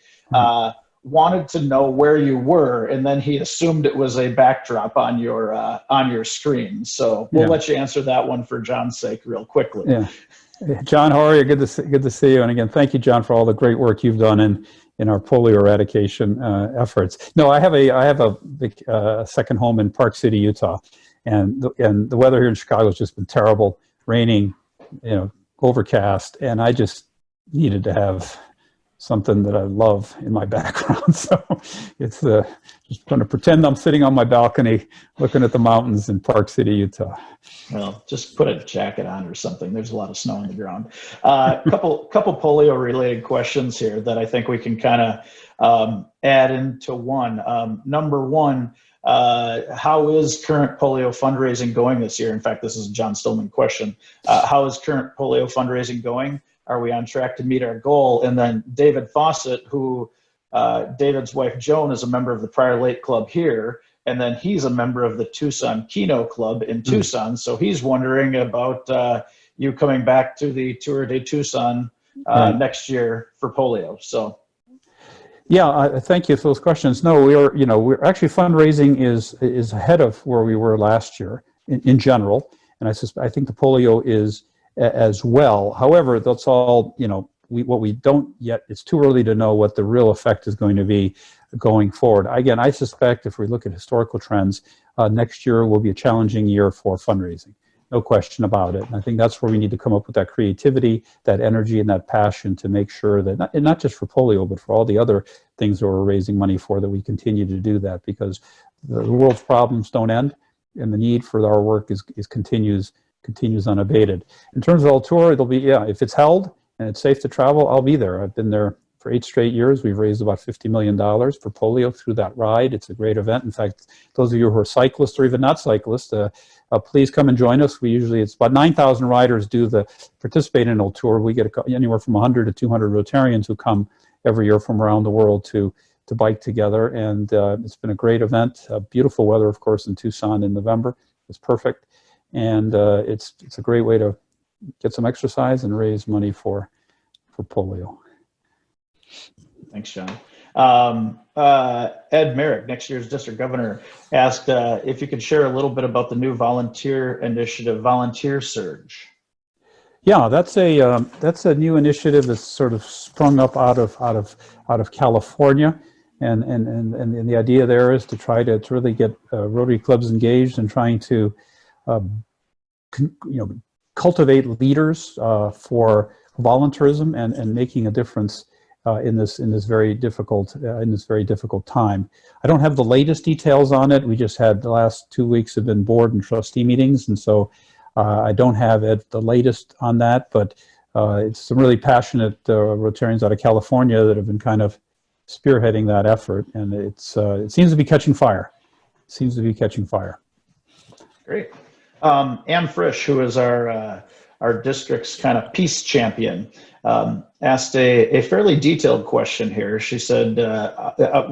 wanted to know where you were, and then he assumed it was a backdrop on your screen. So we'll let you answer that one for John's sake real quickly. Yeah. John, how are you? Good to see you. And again, thank you, John, for all the great work you've done in our polio eradication efforts. No, I have a big, second home in Park City, Utah, and the weather here in Chicago has just been terrible, raining, overcast, and I just needed to have something that I love in my background. So it's just going to pretend I'm sitting on my balcony looking at the mountains in Park City, Utah. Well, just put a jacket on or something. There's a lot of snow on the ground. Couple polio related questions here that I think we can kind of add into one. Number one, how is current polio fundraising going this year? In fact, this is a John Stillman question. How is current polio fundraising going? Are we on track to meet our goal? And then David Fawcett, who David's wife Joan is a member of the Prior Lake Club here, and then he's a member of the Tucson Keno Club in Tucson. So he's wondering about you coming back to the Tour de Tucson next year for polio. So. Yeah, thank you for those questions. No, we're actually fundraising is ahead of where we were last year in general, and I think the polio is as well. However, that's all, what we don't yet, it's too early to know what the real effect is going to be going forward. Again, I suspect if we look at historical trends, next year will be a challenging year for fundraising. No question about it. And I think that's where we need to come up with that creativity, that energy, and that passion to make sure that, not just for polio, but for all the other things that we're raising money for, that we continue to do that, because the world's problems don't end, and the need for our work continues unabated. In terms of El Tour, it'll be, if it's held and it's safe to travel, I'll be there. I've been there for 8 straight years. We've raised about $50 million for polio through that ride. It's a great event. In fact, those of you who are cyclists or even not cyclists, please come and join us. It's about 9,000 riders participate in El Tour. We get anywhere from 100 to 200 Rotarians who come every year from around the world to bike together. And it's been a great event. Beautiful weather, of course, in Tucson in November. It's perfect. And it's a great way to get some exercise and raise money for polio. Thanks, John. Ed Merrick, next year's district governor, asked if you could share a little bit about the new volunteer initiative, Volunteer Surge. Yeah, that's a new initiative that's sort of sprung up out of California, and the idea there is to try to really get Rotary clubs engaged in trying to cultivate leaders for volunteerism and making a difference in this very difficult time. I don't have the latest details on it. We just had the last 2 weeks have been board and trustee meetings, and so I don't have the latest on that. But it's some really passionate Rotarians out of California that have been kind of spearheading that effort, and it seems to be catching fire. Great. Ann Frisch, who is our district's kind of peace champion, asked a fairly detailed question here. She said,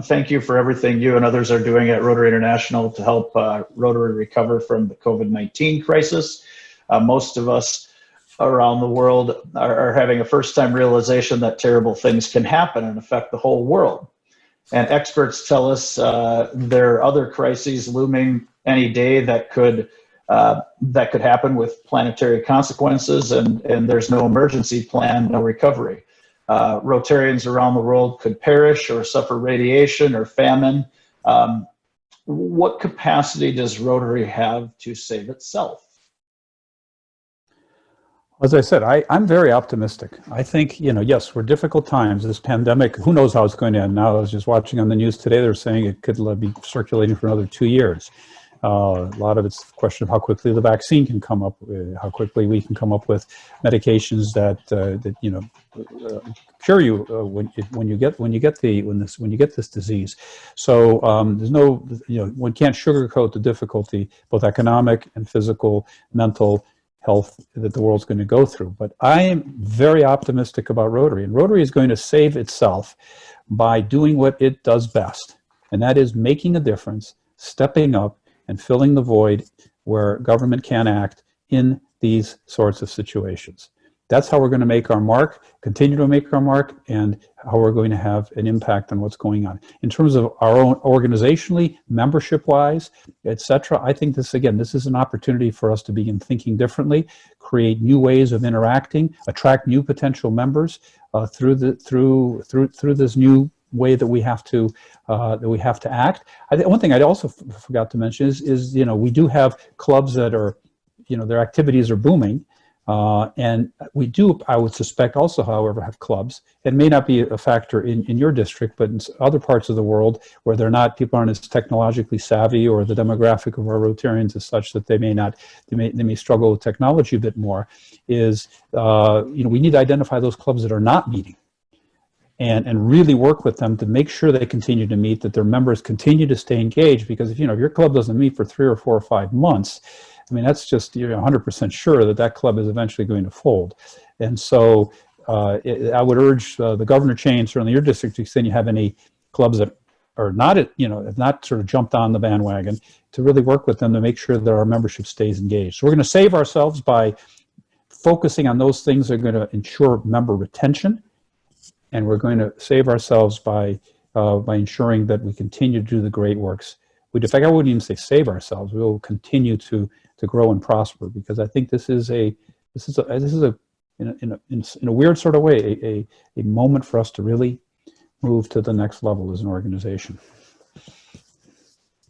thank you for everything you and others are doing at Rotary International to help Rotary recover from the COVID-19 crisis. Most of us around the world are having a first-time realization that terrible things can happen and affect the whole world. And experts tell us there are other crises looming any day that could happen with planetary consequences, and there's no emergency plan, no recovery. Rotarians around the world could perish or suffer radiation or famine. What capacity does Rotary have to save itself? As I said, I'm very optimistic. I think, yes, we're difficult times. This pandemic, who knows how it's going to end now. I was just watching on the news today, they're saying it could be circulating for another 2 years. A lot of it's a question of how quickly the vaccine can come up, how quickly we can come up with medications that cure you when you get this disease. So there's no, one can't sugarcoat the difficulty, both economic and physical, mental health that the world's going to go through. But I am very optimistic about Rotary, and Rotary is going to save itself by doing what it does best, and that is making a difference, stepping up, and filling the void where government can't act in these sorts of situations. That's how we're going to make our mark, continue to make our mark, and how we're going to have an impact on what's going on. In terms of our own organizationally, membership-wise, etc., I think this is an opportunity for us to begin thinking differently, create new ways of interacting, attract new potential members through this new way that we have to act. One thing I also forgot to mention is we do have clubs that are, their activities are booming. And we do, I would suspect also, however, have clubs. It may not be a factor in your district, but in other parts of the world where people aren't as technologically savvy, or the demographic of our Rotarians is such that they may struggle with technology a bit more, is, we need to identify those clubs that are not meeting and really work with them to make sure they continue to meet, that their members continue to stay engaged, because if your club doesn't meet for 3 or 4 or 5 months, I mean, that's just, you're 100% sure that club is eventually going to fold. And so I would urge the governor chain, certainly your district, to extent you have any clubs that are not, have not sort of jumped on the bandwagon, to really work with them to make sure that our membership stays engaged. So we're going to save ourselves by focusing on those things that are going to ensure member retention, and we're going to save ourselves by ensuring that we continue to do the great works. In fact, I wouldn't even say save ourselves. We will continue to grow and prosper, because I think this is in a weird sort of way a moment for us to really move to the next level as an organization.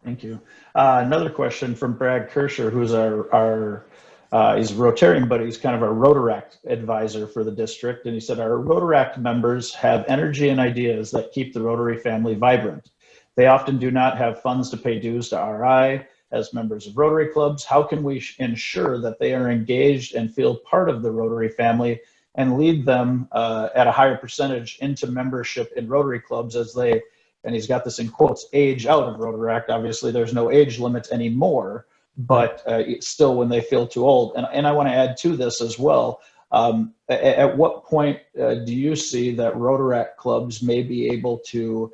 Thank you. Another question from Brad Kirscher, who's he's Rotarian, but he's kind of our Rotaract advisor for the district. And he said, our Rotaract members have energy and ideas that keep the Rotary family vibrant. They often do not have funds to pay dues to RI. As members of Rotary clubs, how can we ensure that they are engaged and feel part of the Rotary family, and lead them at a higher percentage into membership in Rotary clubs as they, and he's got this in quotes, age out of Rotaract? Obviously, there's no age limit anymore, but still when they feel too old. And I want to add to this as well. At what point do you see that Rotaract clubs may be able to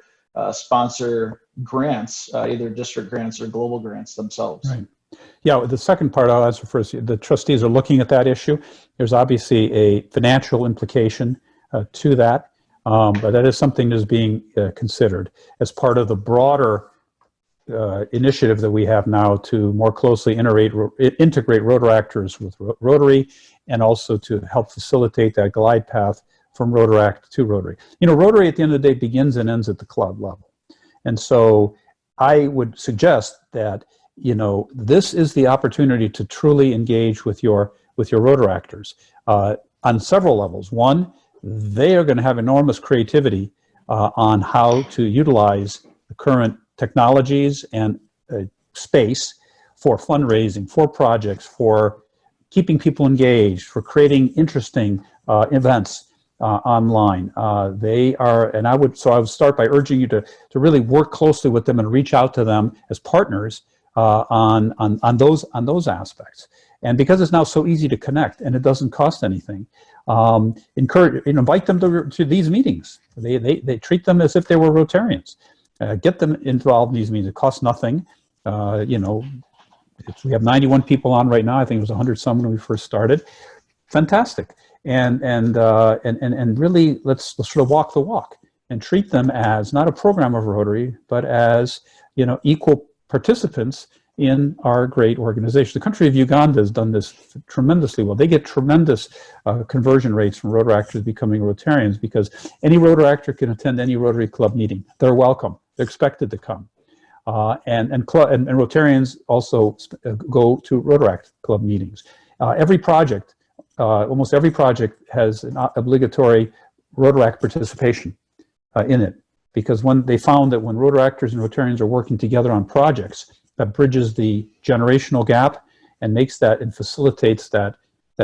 sponsor grants, either district grants or global grants themselves? Right. Yeah, the second part I'll answer first. The trustees are looking at that issue. There's obviously a financial implication to that, but that is something that is being considered as part of the broader initiative that we have now to more closely integrate Rotaractors with Rotary, and also to help facilitate that glide path from Rotaract to Rotary. Rotary at the end of the day begins and ends at the club level. And so I would suggest that, this is the opportunity to truly engage with your Rotaractors on several levels. One, they are going to have enormous creativity on how to utilize the current technologies and space for fundraising, for projects, for keeping people engaged, for creating interesting events online. They are, and I would start by urging you to really work closely with them and reach out to them as partners on those aspects. And because it's now so easy to connect and it doesn't cost anything, invite them to these meetings. They treat them as if they were Rotarians. Get them involved in these meetings. It costs nothing. We have 91 people on right now. I think it was 100 some when we first started. Fantastic. And really let's sort of walk the walk and treat them as not a program of Rotary, but as equal participants in our great organization. The country of Uganda has done this tremendously well. They get tremendous conversion rates from Rotaractors becoming Rotarians, because any Rotaractor can attend any Rotary Club meeting. They're welcome. They're expected to come. And Rotarians also go to Rotaract Club meetings. Every project, almost every project has an obligatory Rotaract participation in it, because when they found that when Rotaractors and Rotarians are working together on projects, that bridges the generational gap and makes that and facilitates that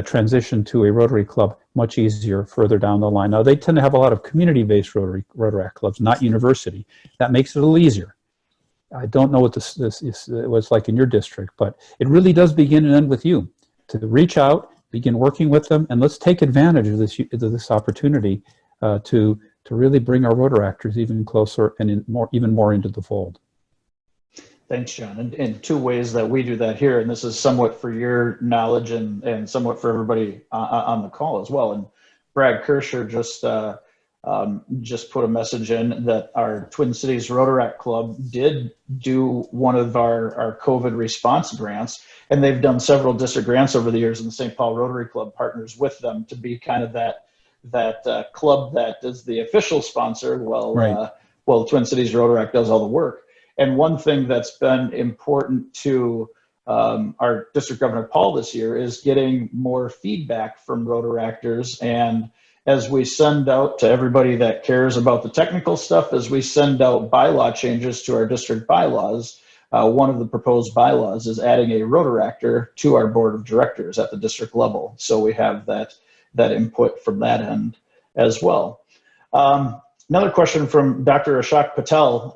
transition to a Rotary Club much easier further down the line. Now, they tend to have a lot of community-based Rotaract clubs, not university. That makes it a little easier. I don't know what this was like in your district, but it really does begin and end with you. To reach out, begin working with them, and let's take advantage of this opportunity to really bring our Rotaractors even closer and even more into the fold. Thanks, John. And two ways that we do that here, and this is somewhat for your knowledge and somewhat for everybody on the call as well. And Brad Kirscher just put a message in that our Twin Cities Rotaract Club did do one of our COVID response grants, and they've done several district grants over the years, and the St. Paul Rotary Club partners with them to be kind of that club that is the official sponsor while the Twin Cities Rotaract does all the work. And one thing that's been important to our District Governor Paul this year is getting more feedback from Rotaractors. And as we send out to everybody that cares about the technical stuff, as we send out bylaw changes to our district bylaws, one of the proposed bylaws is adding a Rotaractor to our board of directors at the district level. So we have that input from that end as well. Another question from Dr. Ashok Patel,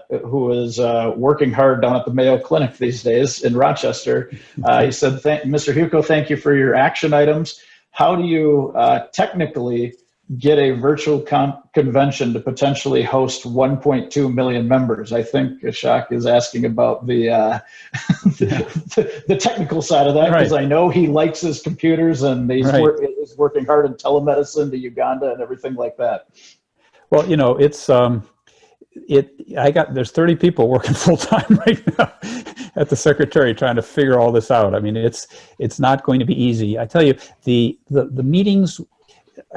who is working hard down at the Mayo Clinic these days in Rochester. He said, Mr. Hewko, thank you for your action items. How do you technically get a virtual convention to potentially host 1.2 million members? I think Ashok is asking about the technical side of that, because I know he likes his computers and he's working hard in telemedicine to Uganda and everything like that. Well, you know, there's 30 people working full time right now at the Secretary trying to figure all this out. I mean, it's not going to be easy. I tell you, the meetings,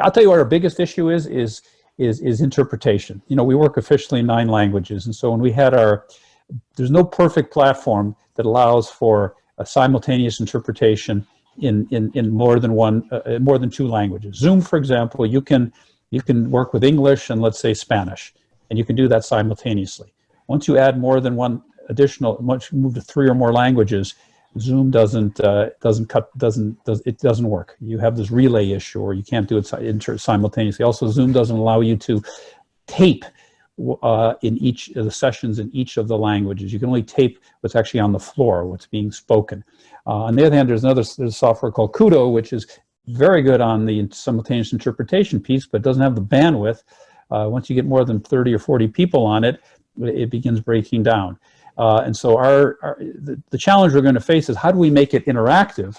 I'll tell you what our biggest issue is interpretation. You know, we work officially in 9 languages. And so when we had there's no perfect platform that allows for a simultaneous interpretation in more than 2 languages. Zoom, for example, you can work with English and let's say Spanish, and you can do that simultaneously. Once you add more than one additional, once you move to 3 or more languages, Zoom doesn't work. You have this relay issue, or you can't do it simultaneously. Also, Zoom doesn't allow you to tape in each of the sessions in each of the languages. You can only tape what's actually on the floor, what's being spoken. On the other hand, there's a software called Hewko, which is very good on the simultaneous interpretation piece, but doesn't have the bandwidth. Once you get more than 30 or 40 people on it, it begins breaking down. And so the challenge we're going to face is how do we make it interactive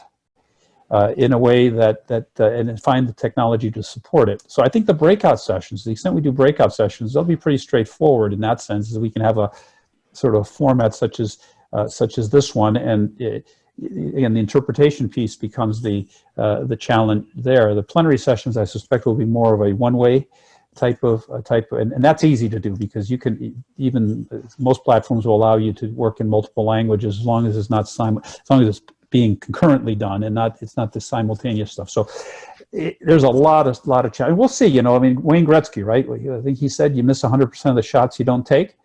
in a way and find the technology to support it. So I think the breakout sessions, to the extent we do breakout sessions, they'll be pretty straightforward in that sense, is we can have a sort of format such as this one, and again, the interpretation piece becomes the challenge there. The plenary sessions, I suspect, will be more of a one-way type of, and that's easy to do because you can most platforms will allow you to work in multiple languages as long as it's not as long as it's being concurrently done and it's not the simultaneous stuff. So there's a lot of challenge. We'll see. You know, I mean, Wayne Gretzky, right? I think he said you miss 100% of the shots you don't take.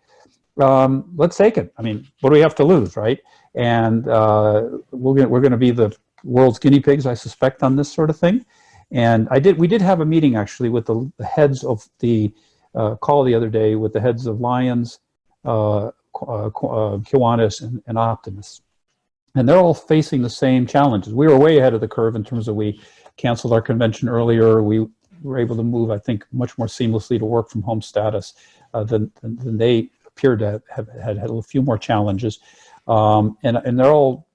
Let's take it. I mean, what do we have to lose, right? And we're going to be the world's guinea pigs, I suspect, on this sort of thing. And we did have a meeting actually with the heads of the call the other day with the heads of Lions, Kiwanis, and Optimus. And they're all facing the same challenges. We were way ahead of the curve in terms of we canceled our convention earlier. We were able to move, I think, much more seamlessly to work from home status than they appeared to have had a few more challenges. And they're all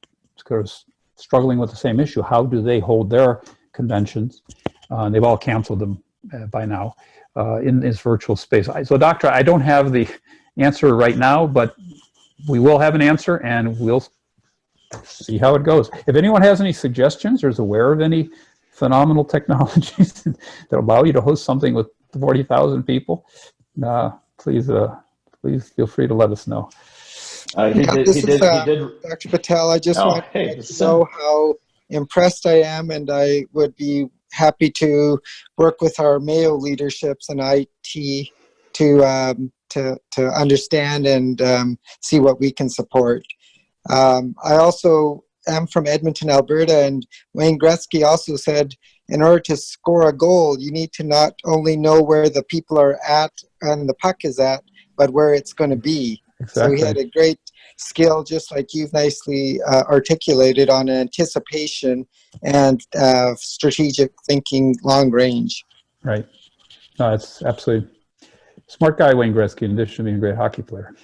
sort of struggling with the same issue. How do they hold their conventions? They've all canceled them by now in this virtual space. So, Doctor, I don't have the answer right now, but we will have an answer, and we'll see how it goes. If anyone has any suggestions or is aware of any phenomenal technologies that allow you to host something with 40,000 people, please feel free to let us know. This is Dr. Patel. I just want to know how impressed I am, and I would be happy to work with our Mayo leaderships and IT to understand and see what we can support. I also am from Edmonton, Alberta, and Wayne Gretzky also said in order to score a goal, you need to not only know where the people are at and the puck is at, but where it's going to be. Exactly. So he had a great skill, just like you've nicely articulated, on anticipation and strategic thinking, long range. Right. No, it's absolutely smart guy, Wayne Gretzky, in addition to being a great hockey player.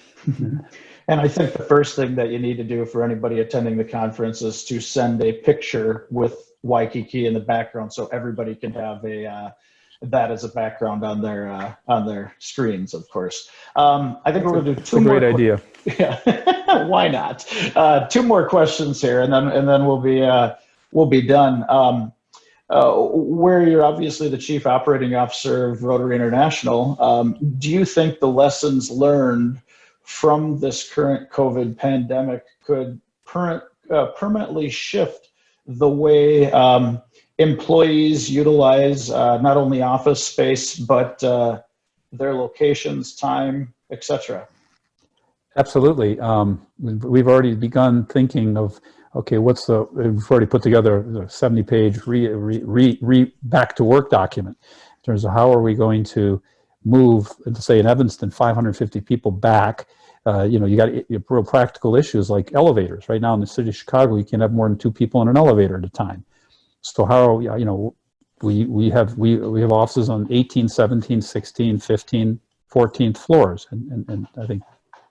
And I think the first thing that you need to do for anybody attending the conference is to send a picture with Waikiki in the background, so everybody can have that as a background on their screens, of course. I think we're going to do two more. Great idea. Yeah, why not? Two more questions here, and then we'll be done. Where you're obviously the Chief Operating Officer of Rotary International, do you think the lessons learned from this current COVID pandemic could permanently shift the way employees utilize not only office space, but their locations, time, etc.? Absolutely. We've already begun thinking of, okay, we've already put together a 70-page back to work document in terms of how are we going to move, say in Evanston, 550 people back. You got real practical issues like elevators. Right now in the city of Chicago, you can't have more than 2 people in an elevator at a time. So how, we have offices on 18, 17, 16, 15, 14th floors, and I think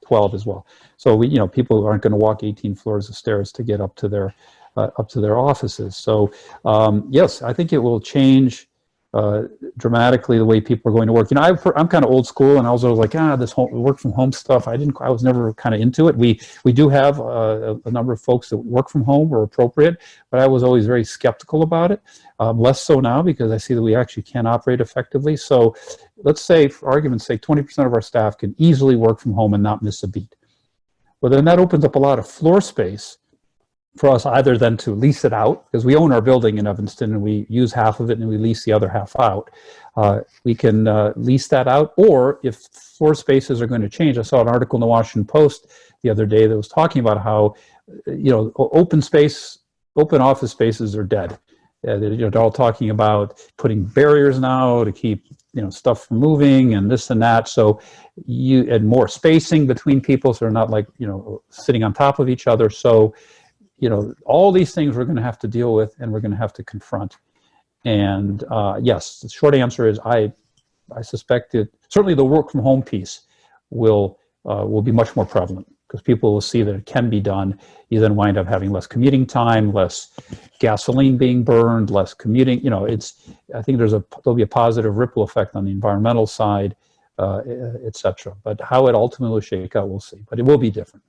12 as well. So people aren't going to walk 18 floors of stairs to get up to their offices. So yes, I think it will change dramatically the way people are going to work. I'm kind of old school, and I was always like, this work from home stuff. I was never kind of into it. We do have a number of folks that work from home or appropriate, but I was always very skeptical about it. Less so now because I see that we actually can operate effectively. So let's say, for argument's sake, 20% of our staff can easily work from home and not miss a beat. Well, then that opens up a lot of floor space for us, either then to lease it out, because we own our building in Evanston and we use half of it and we lease the other half out. We can lease that out, or if floor spaces are going to change. I saw an article in the Washington Post the other day that was talking about how open office spaces are dead. They're all talking about putting barriers now to keep stuff from moving and this and that. So and more spacing between people, so they're not like sitting on top of each other. So all these things we're going to have to deal with and we're going to have to confront. And yes, the short answer is I suspect that certainly the work from home piece will be much more prevalent, because people will see that it can be done. You then wind up having less commuting time, less gasoline being burned, less commuting. I think there'll be a positive ripple effect on the environmental side, et cetera. But how it ultimately will shake out, we'll see. But it will be different.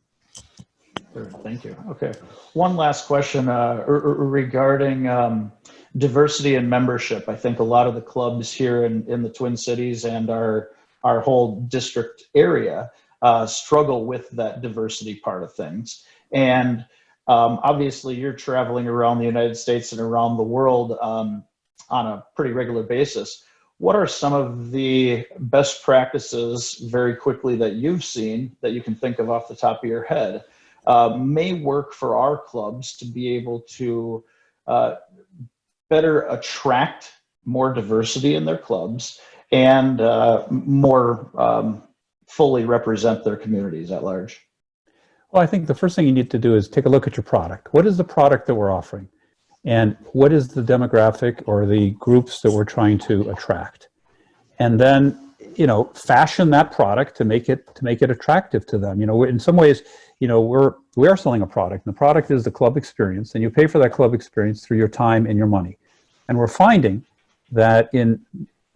Sure, thank you. Okay, one last question regarding diversity and membership. I think a lot of the clubs here in the Twin Cities and our whole district area struggle with that diversity part of things. And obviously you're traveling around the United States and around the world on a pretty regular basis. What are some of the best practices very quickly that you've seen that you can think of off the top of your head may work for our clubs to be able to better attract more diversity in their clubs and more fully represent their communities at large? Well, I think the first thing you need to do is take a look at your product. What is the product that we're offering? And what is the demographic or the groups that we're trying to attract? And then, fashion that product to make it attractive to them. In some ways, we are selling a product, and the product is the club experience, and you pay for that club experience through your time and your money. And we're finding that in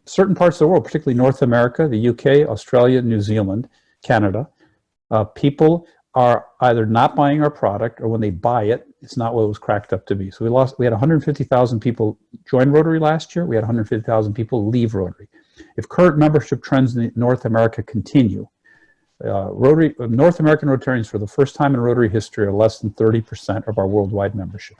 certain parts of the world, particularly North America, the UK, Australia, New Zealand, Canada, people are either not buying our product, or when they buy it, it's not what it was cracked up to be. So we had 150,000 people join Rotary last year. We had 150,000 people leave Rotary. If current membership trends in North America continue, North American Rotarians for the first time in Rotary history are less than 30% of our worldwide membership.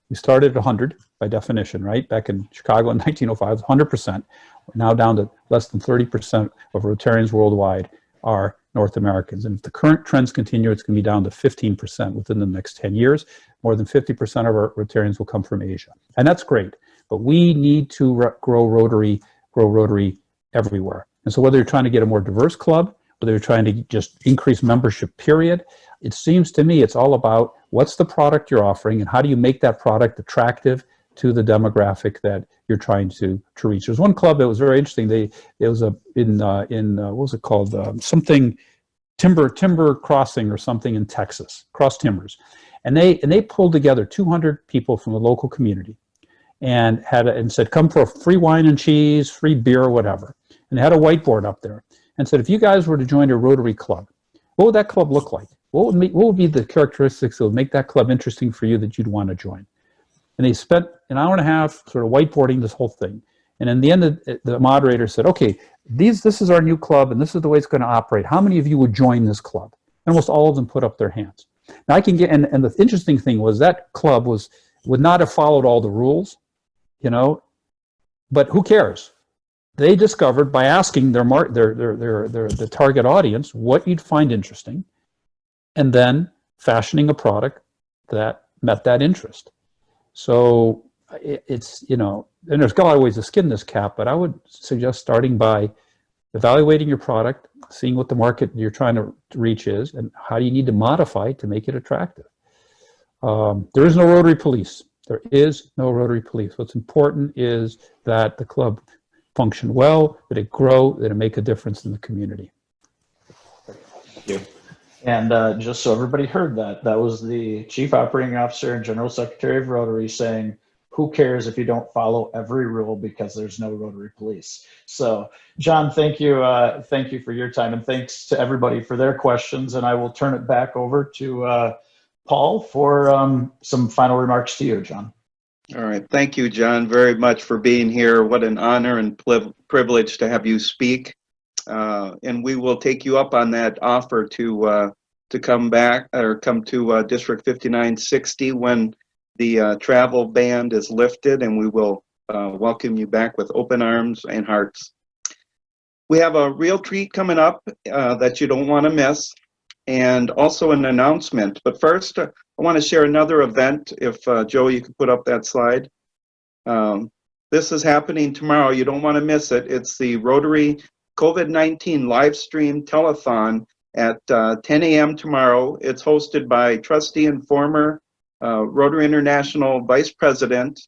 We started at 100 by definition, right? Back in Chicago in 1905, 100%. We're now down to less than 30% of Rotarians worldwide are North Americans. And if the current trends continue, it's going to be down to 15% within the next 10 years. More than 50% of our Rotarians will come from Asia. And that's great. But we need to grow Rotary everywhere. And so whether you're trying to get a more diverse club, whether you're trying to just increase membership, period, it seems to me it's all about what's the product you're offering and how do you make that product attractive to the demographic that you're trying to reach. There's one club that was very interesting. It was in what was it called? Something timber crossing or something in Texas, cross timbers. And they pulled together 200 people from the local community and said, come for a free wine and cheese, free beer, or whatever. And they had a whiteboard up there and said, if you guys were to join a Rotary club, what would that club look like? What would be the characteristics that would make that club interesting for you that you'd want to join? And they spent an hour and a half sort of whiteboarding this whole thing. And in the end, the moderator said, okay, this is our new club, and this is the way it's going to operate. How many of you would join this club? And almost all of them put up their hands. Now I can get, and the interesting thing was that club would not have followed all the rules, you know, but who cares? They discovered by asking the target audience what you'd find interesting, and then fashioning a product that met that interest. So it's, you know, and there's got a lot of ways to skin this cat, but I would suggest starting by evaluating your product, seeing what the market you're trying to reach is, and how do you need to modify to make it attractive. There is no Rotary police. There is no Rotary police. What's important is that the club function well, that it grow, that it make a difference in the community. Thank you. And just so everybody heard that was the Chief Operating Officer and General Secretary of Rotary saying, who cares if you don't follow every rule because there's no Rotary police. So John, thank you for your time, and thanks to everybody for their questions. And I will turn it back over to Paul for some final remarks to you, John. All right. Thank you, John, very much for being here. What an honor and privilege to have you speak. And we will take you up on that offer to come back or come to District 5960 when the travel ban is lifted, and we will welcome you back with open arms and hearts. We have a real treat coming up that you don't want to miss, and also an announcement. But first, I want to share another event. If Joe, you could put up that slide. This is happening tomorrow. You don't want to miss it. It's the Rotary COVID-19 live stream telethon at 10 a.m. tomorrow. It's hosted by trustee and former Rotary International Vice President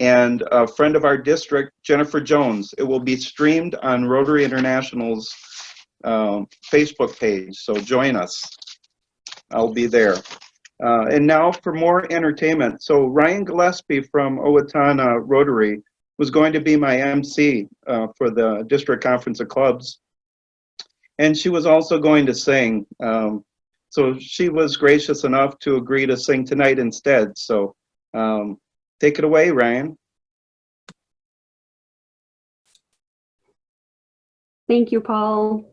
and a friend of our district, Jennifer Jones. It will be streamed on Rotary International's Facebook page, so join us. I'll be there. And now for more entertainment. So Ryan Gillespie from Owatonna Rotary was going to be my MC for the District Conference of Clubs. And she was also going to sing. So she was gracious enough to agree to sing tonight instead. So take it away, Ryan. Thank you, Paul.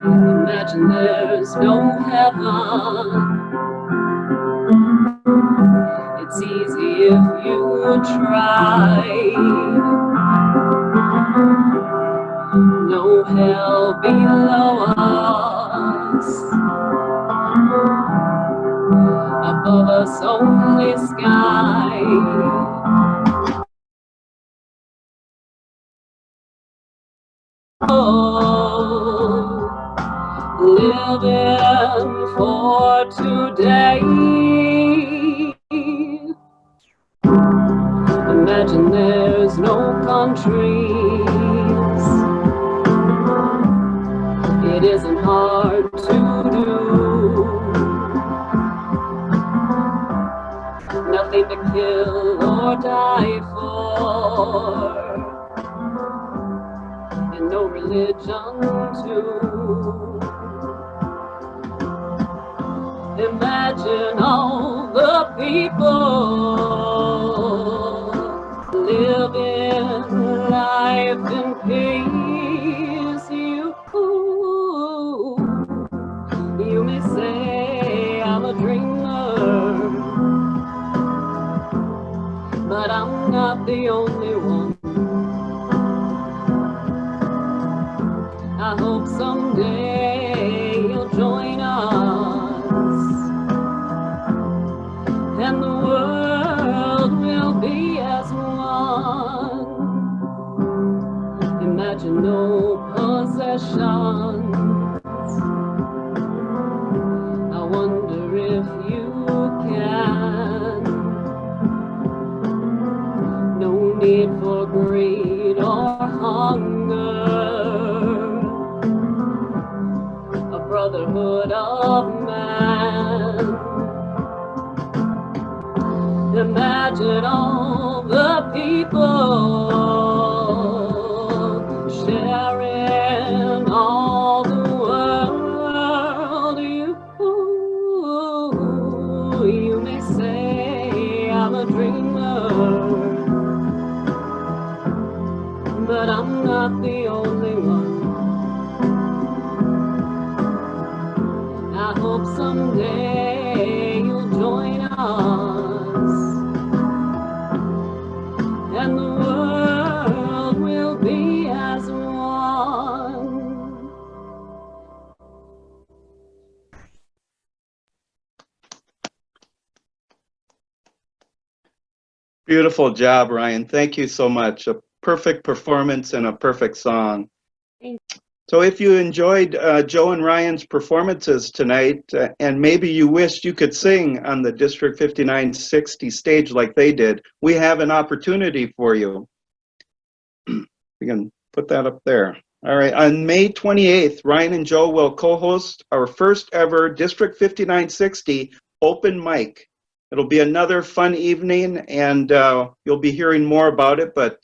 Imagine there's no heaven. It's easy if you try. No hell below us. Above us only sky. Oh, living for today. Imagine there's no countries. It isn't hard to do. Nothing to kill or die for. And no religion too. Imagine all the people living life in peace. You may say I'm a dreamer, but I'm not the only one. I hope someday you'll join us, and the world will be as one. Imagine need for greed or hunger, a brotherhood of man. Imagine all the people sharing all the world. You may say I'm a dreamer, but I'm not the only one. I hope someday you'll join us, and the world will be as one. Beautiful job, Ryan. Thank you so much. A perfect performance and a perfect song. So if you enjoyed Joe and Ryan's performances tonight, and maybe you wished you could sing on the District 5960 stage like they did, we have an opportunity for you. We can put that up there. All right, on May 28th, Ryan and Joe will co-host our first ever District 5960 open mic. It'll be another fun evening, and you'll be hearing more about it, but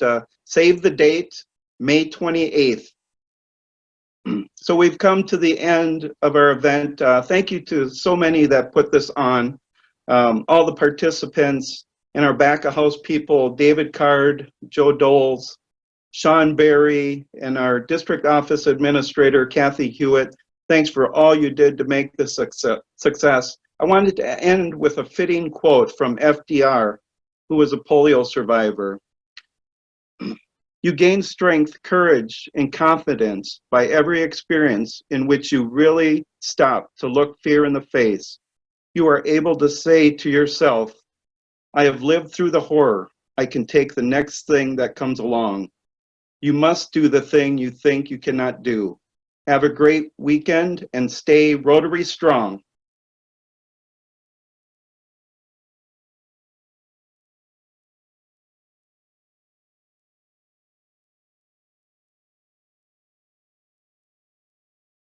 save the date, May 28th. So we've come to the end of our event. Thank you to so many that put this on. All the participants and our back-of-house people, David Card, Joe Doles, Sean Berry, and our district office administrator, Kathy Hewitt. Thanks for all you did to make this success. I wanted to end with a fitting quote from FDR, who was a polio survivor. You gain strength, courage, and confidence by every experience in which you really stop to look fear in the face. You are able to say to yourself, I have lived through the horror. I can take the next thing that comes along. You must do the thing you think you cannot do. Have a great weekend and stay Rotary strong.